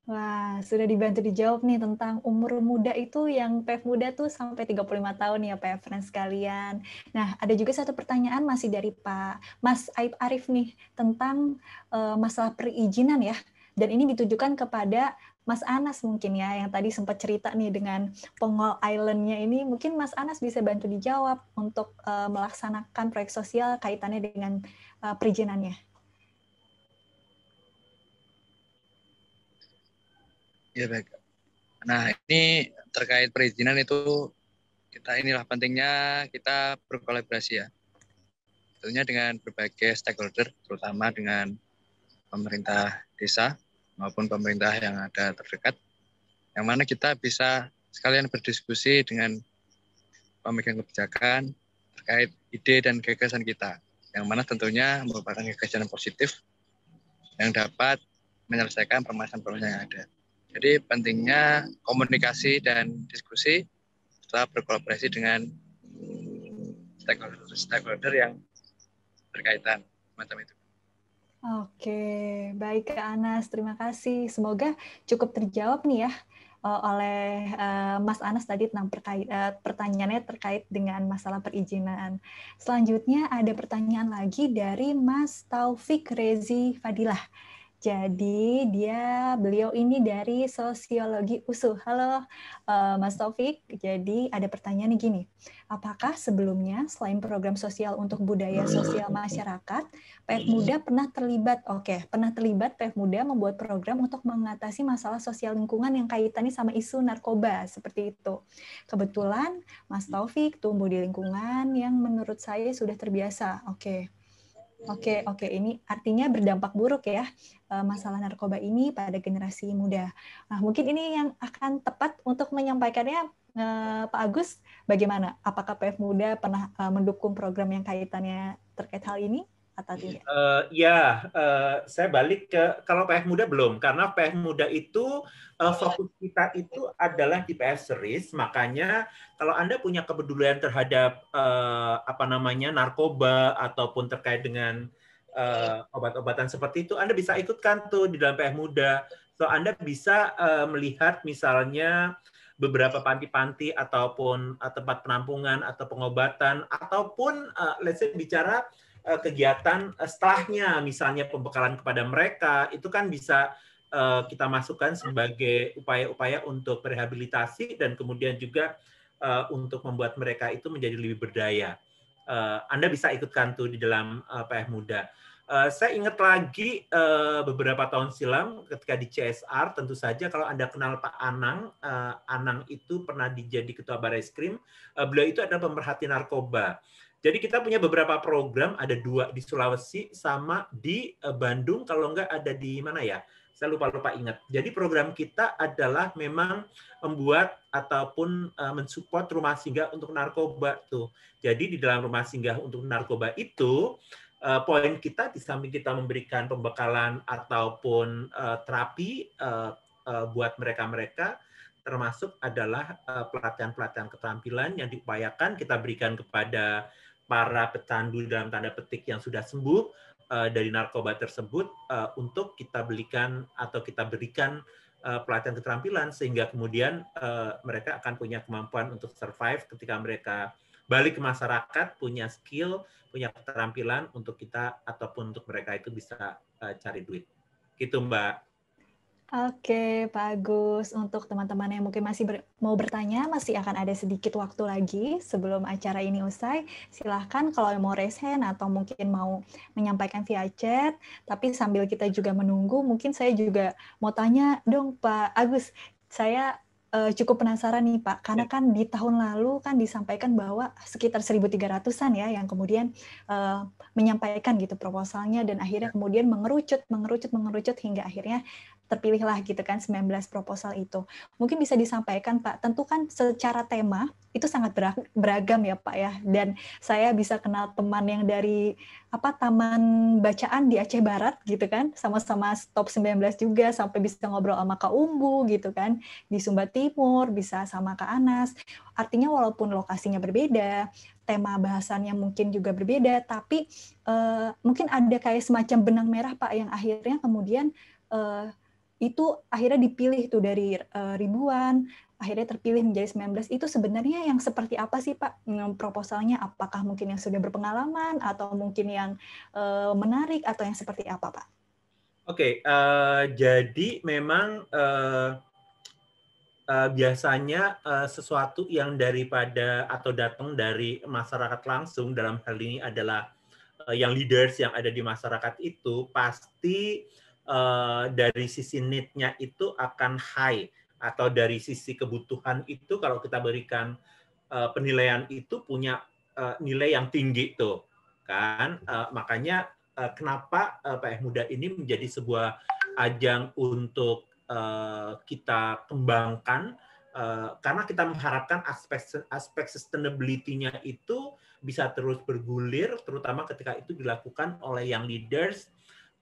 Wah, sudah dibantu dijawab nih tentang umur muda itu yang PF Muda tuh sampai 35 tahun ya PF Friends sekalian. Nah, ada juga satu pertanyaan masih dari Pak Mas Aib Arif nih tentang masalah perizinan ya. Dan ini ditujukan kepada Mas Anas mungkin ya, yang tadi sempat cerita nih dengan Pongol Island-nya ini. Mungkin Mas Anas bisa bantu dijawab untuk melaksanakan proyek sosial kaitannya dengan perizinannya. Ya baik. Nah ini terkait perizinan itu inilah pentingnya kita berkolaborasi ya. Tentunya dengan berbagai stakeholder, terutama dengan pemerintah desa maupun pemerintah yang ada terdekat, yang mana kita bisa sekalian berdiskusi dengan pemegang kebijakan terkait ide dan gagasan kita, yang mana tentunya merupakan gagasan positif yang dapat menyelesaikan permasalahan-permasalahan yang ada. Jadi pentingnya komunikasi dan diskusi setelah berkolaborasi dengan stakeholder yang berkaitan, macam itu. Oke, baik Kak Anas, terima kasih. Semoga cukup terjawab nih ya oleh Mas Anas tadi tentang pertanyaannya terkait dengan masalah perizinan. Selanjutnya ada pertanyaan lagi dari Mas Taufik Rezi Fadilah. Jadi beliau ini dari Sosiologi USU. Halo Mas Taufik, jadi ada pertanyaan nih gini. Apakah sebelumnya selain program sosial untuk budaya sosial masyarakat, PF Muda pernah terlibat PF Muda membuat program untuk mengatasi masalah sosial lingkungan yang kaitannya sama isu narkoba, seperti itu. Kebetulan Mas Taufik tumbuh di lingkungan yang menurut saya sudah terbiasa. Oke, ini artinya berdampak buruk ya masalah narkoba ini pada generasi muda. Nah, mungkin ini yang akan tepat untuk menyampaikannya Pak Agus. Bagaimana? Apakah PF Muda pernah mendukung program yang kaitannya terkait hal ini atau tidak? Saya balik ke kalau PF Muda belum, karena PF Muda itu fokus kita itu adalah di PF Series, makanya kalau Anda punya kepedulian terhadap narkoba ataupun terkait dengan obat-obatan seperti itu, Anda bisa ikutkan tuh di dalam PF Muda. So Anda bisa melihat misalnya beberapa panti-panti ataupun tempat penampungan atau pengobatan ataupun let's say bicara kegiatan setelahnya, misalnya pembekalan kepada mereka, itu kan bisa kita masukkan sebagai upaya-upaya untuk rehabilitasi dan kemudian juga untuk membuat mereka itu menjadi lebih berdaya. Anda bisa ikutkan tuh di dalam PF Muda. Saya ingat lagi beberapa tahun silam ketika di CSR, tentu saja kalau Anda kenal Pak Anang, Anang itu pernah jadi Ketua Barreskrim, beliau itu adalah pemerhati narkoba. Jadi kita punya beberapa program, ada 2 di Sulawesi sama di Bandung, kalau enggak ada di mana ya? Saya lupa ingat. Jadi program kita adalah memang membuat ataupun mensupport rumah singgah untuk narkoba tuh. Jadi di dalam rumah singgah untuk narkoba itu poin kita di samping kita memberikan pembekalan ataupun terapi buat mereka-mereka, termasuk adalah pelatihan-pelatihan keterampilan yang diupayakan kita berikan kepada para pecandu dalam tanda petik yang sudah sembuh dari narkoba tersebut untuk kita berikan pelatihan keterampilan sehingga kemudian mereka akan punya kemampuan untuk survive ketika mereka balik ke masyarakat, punya skill, punya keterampilan untuk kita ataupun untuk mereka itu bisa cari duit. Gitu Mbak. Oke, Pak Agus. Untuk teman-teman yang mungkin masih mau bertanya, masih akan ada sedikit waktu lagi sebelum acara ini usai. Silahkan kalau mau raise hand atau mungkin mau menyampaikan via chat. Tapi sambil kita juga menunggu, mungkin saya juga mau tanya dong Pak Agus. Saya cukup penasaran nih Pak, karena kan di tahun lalu kan disampaikan bahwa sekitar 1.300-an ya yang kemudian menyampaikan gitu proposalnya dan akhirnya kemudian mengerucut hingga akhirnya terpilihlah gitu kan 19 proposal itu. Mungkin bisa disampaikan Pak, tentu kan secara tema itu sangat beragam ya Pak ya, dan saya bisa kenal teman yang dari taman bacaan di Aceh Barat gitu kan, sama-sama top 19 juga, sampai bisa ngobrol sama Kak Umbu gitu kan, di Sumba Timur, bisa sama Kak Anas. Artinya walaupun lokasinya berbeda, tema bahasannya mungkin juga berbeda, tapi mungkin ada kayak semacam benang merah Pak yang akhirnya kemudian itu akhirnya dipilih tuh dari ribuan, akhirnya terpilih menjadi 19. Itu sebenarnya yang seperti apa sih Pak proposalnya? Apakah mungkin yang sudah berpengalaman atau mungkin yang menarik atau yang seperti apa Pak? Oke, jadi memang biasanya sesuatu yang daripada atau datang dari masyarakat langsung, dalam hal ini adalah yang leaders yang ada di masyarakat itu pasti dari sisi need-nya itu akan high, atau dari sisi kebutuhan itu kalau kita berikan penilaian itu punya nilai yang tinggi tuh kan. Makanya kenapa PF Muda ini menjadi sebuah ajang untuk kita kembangkan karena kita mengharapkan aspek sustainability-nya itu bisa terus bergulir, terutama ketika itu dilakukan oleh young leaders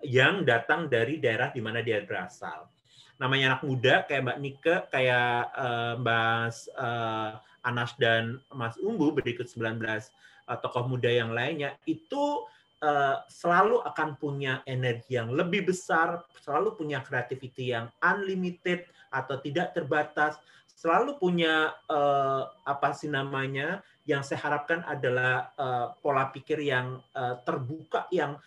yang datang dari daerah di mana dia berasal. Namanya anak muda kayak Mbak Nike, kayak Mas Anas dan Mas Umbu, berikut 19 tokoh muda yang lainnya, itu selalu akan punya energi yang lebih besar, selalu punya creativity yang unlimited atau tidak terbatas, selalu punya apa sih namanya, yang saya harapkan adalah pola pikir yang terbuka, yang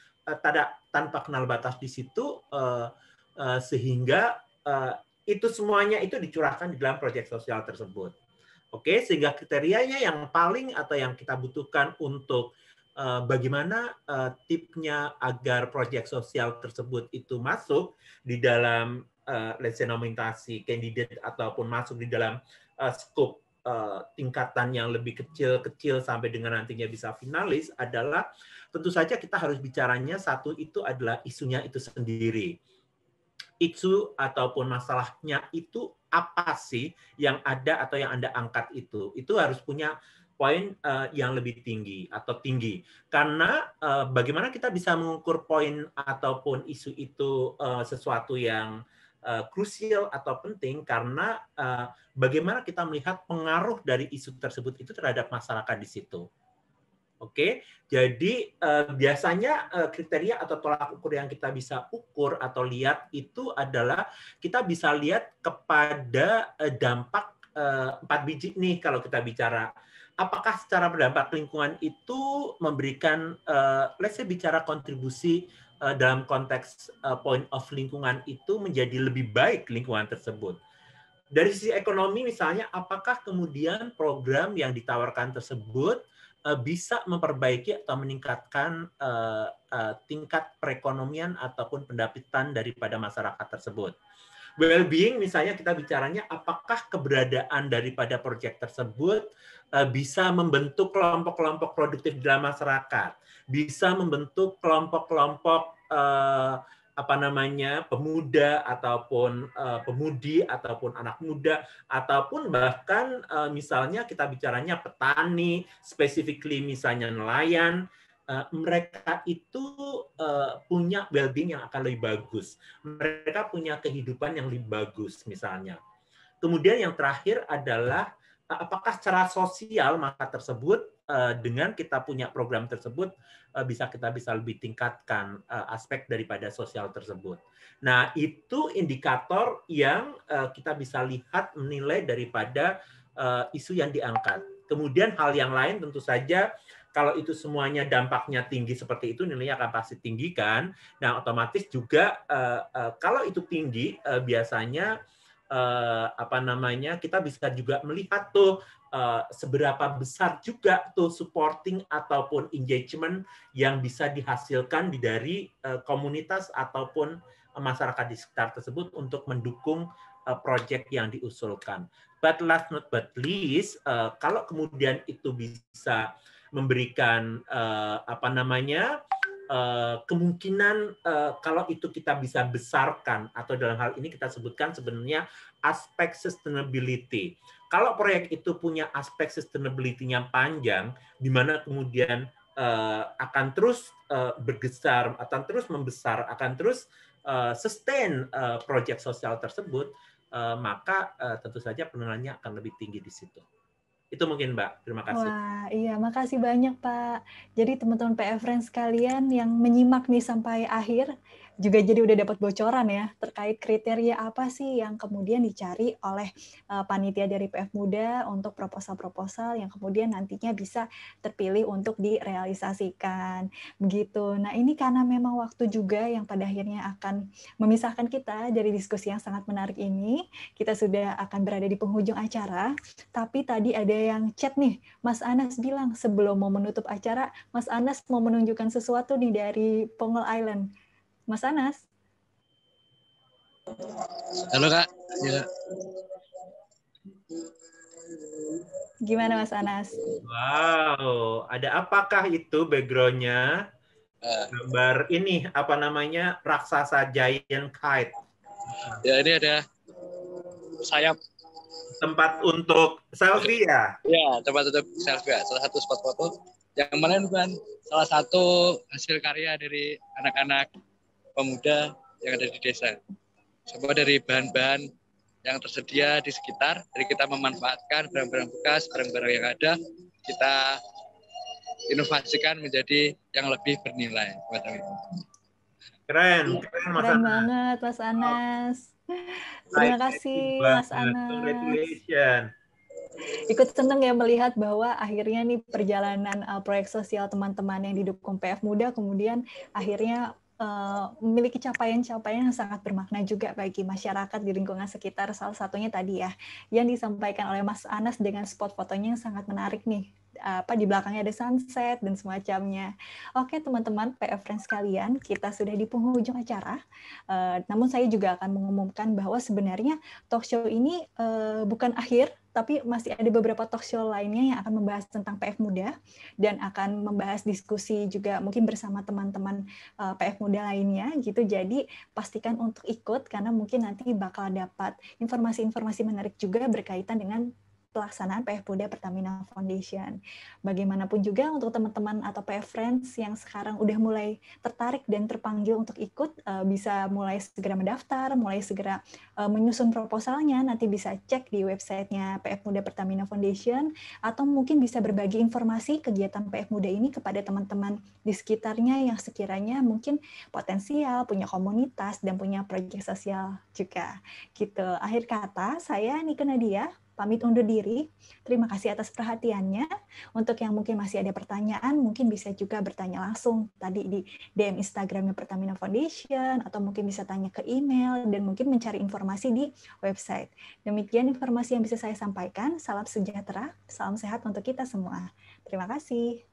tanpa kenal batas di situ, sehingga itu semuanya itu dicurahkan di dalam proyek sosial tersebut. Oke, sehingga kriterianya yang paling atau yang kita butuhkan untuk bagaimana tipnya agar proyek sosial tersebut itu masuk di dalam let's say nominasi candidate ataupun masuk di dalam scope tingkatan yang lebih kecil sampai dengan nantinya bisa finalis adalah tentu saja kita harus bicaranya satu itu adalah isunya itu sendiri. Isu ataupun masalahnya itu apa sih yang ada atau yang Anda angkat itu harus punya poin yang lebih tinggi atau tinggi. Karena bagaimana kita bisa mengukur poin ataupun isu itu sesuatu yang krusial atau penting, karena bagaimana kita melihat pengaruh dari isu tersebut itu terhadap masyarakat di situ. Oke, jadi biasanya kriteria atau tolak ukur yang kita bisa ukur atau lihat itu adalah kita bisa lihat kepada dampak 4 biji nih kalau kita bicara. Apakah secara berdampak lingkungan itu memberikan, let's say bicara kontribusi dalam konteks point of lingkungan itu menjadi lebih baik lingkungan tersebut. Dari sisi ekonomi misalnya, apakah kemudian program yang ditawarkan tersebut bisa memperbaiki atau meningkatkan tingkat perekonomian ataupun pendapatan daripada masyarakat tersebut. Well-being misalnya kita bicaranya apakah keberadaan daripada proyek tersebut bisa membentuk kelompok-kelompok produktif dalam masyarakat, bisa membentuk kelompok-kelompok apa namanya pemuda ataupun pemudi ataupun anak muda ataupun bahkan misalnya kita bicaranya petani, specifically misalnya nelayan, mereka itu punya well-being yang akan lebih bagus. Mereka punya kehidupan yang lebih bagus misalnya. Kemudian yang terakhir adalah apakah secara sosial maka tersebut dengan kita punya program tersebut kita bisa lebih tingkatkan aspek daripada sosial tersebut. Nah, itu indikator yang kita bisa lihat menilai daripada isu yang diangkat. Kemudian hal yang lain tentu saja kalau itu semuanya dampaknya tinggi seperti itu, nilainya akan pasti tinggi kan. Nah, otomatis juga kalau itu tinggi biasanya apa namanya kita bisa juga melihat tuh seberapa besar juga tuh supporting ataupun engagement yang bisa dihasilkan dari komunitas ataupun masyarakat di sekitar tersebut untuk mendukung proyek yang diusulkan. But last not but least, kalau kemudian itu bisa memberikan apa namanya kemungkinan kalau itu kita bisa besarkan atau dalam hal ini kita sebutkan sebenarnya aspek sustainability. Kalau proyek itu punya aspek sustainability-nya panjang, di mana kemudian akan terus bergeser, akan terus membesar, akan terus sustain proyek sosial tersebut, maka tentu saja penilaiannya akan lebih tinggi di situ. Itu mungkin Mbak, terima kasih. Wah, iya, makasih banyak Pak. Jadi teman-teman PF Friends sekalian yang menyimak nih sampai akhir, juga jadi udah dapat bocoran ya, terkait kriteria apa sih yang kemudian dicari oleh panitia dari PF Muda untuk proposal-proposal yang kemudian nantinya bisa terpilih untuk direalisasikan. Begitu. Nah, ini karena memang waktu juga yang pada akhirnya akan memisahkan kita dari diskusi yang sangat menarik ini, kita sudah akan berada di penghujung acara, tapi tadi ada yang chat nih, Mas Anas bilang sebelum mau menutup acara, Mas Anas mau menunjukkan sesuatu nih dari Pongol Island. Mas Anas. Halo Kak. Ya. Gimana Mas Anas? Wow, ada apakah itu background-nya? Gambar ini apa namanya raksasa giant kite. Ya ini ada sayap. Tempat untuk selfie ya? Ya, tempat untuk selfie. Salah satu spot foto yang mana bukan salah satu hasil karya dari anak-anak pemuda yang ada di desa. Semua dari bahan-bahan yang tersedia di sekitar, jadi kita memanfaatkan barang-barang bekas, barang-barang yang ada, kita inovasikan menjadi yang lebih bernilai. Keren Mas Keren Anas. banget Mas Anas. Terima kasih Mas Anas. Congratulations. Ikut seneng ya melihat bahwa akhirnya nih perjalanan proyek sosial teman-teman yang didukung PF Muda kemudian akhirnya memiliki capaian-capaian yang sangat bermakna juga bagi masyarakat di lingkungan sekitar. Salah satunya tadi ya, yang disampaikan oleh Mas Anas dengan spot fotonya yang sangat menarik nih. Di belakangnya ada sunset dan semacamnya. Oke teman-teman, PF Friends sekalian, kita sudah di penghujung acara. Namun saya juga akan mengumumkan bahwa sebenarnya talk show ini bukan akhir, tapi masih ada beberapa talk show lainnya yang akan membahas tentang PF Muda dan akan membahas diskusi juga mungkin bersama teman-teman PF Muda lainnya gitu. Jadi pastikan untuk ikut karena mungkin nanti bakal dapat informasi-informasi menarik juga berkaitan dengan pelaksanaan PF Muda Pertamina Foundation. Bagaimanapun juga untuk teman-teman atau PF Friends yang sekarang udah mulai tertarik dan terpanggil untuk ikut, bisa mulai segera mendaftar, mulai segera menyusun proposalnya, nanti bisa cek di websitenya PF Muda Pertamina Foundation, atau mungkin bisa berbagi informasi kegiatan PF Muda ini kepada teman-teman di sekitarnya yang sekiranya mungkin potensial, punya komunitas, dan punya proyek sosial juga. Gitu. Akhir kata, saya Nika Nadia, pamit undur diri. Terima kasih atas perhatiannya. Untuk yang mungkin masih ada pertanyaan, mungkin bisa juga bertanya langsung tadi di DM Instagramnya Pertamina Foundation, atau mungkin bisa tanya ke email, dan mungkin mencari informasi di website. Demikian informasi yang bisa saya sampaikan. Salam sejahtera, salam sehat untuk kita semua. Terima kasih.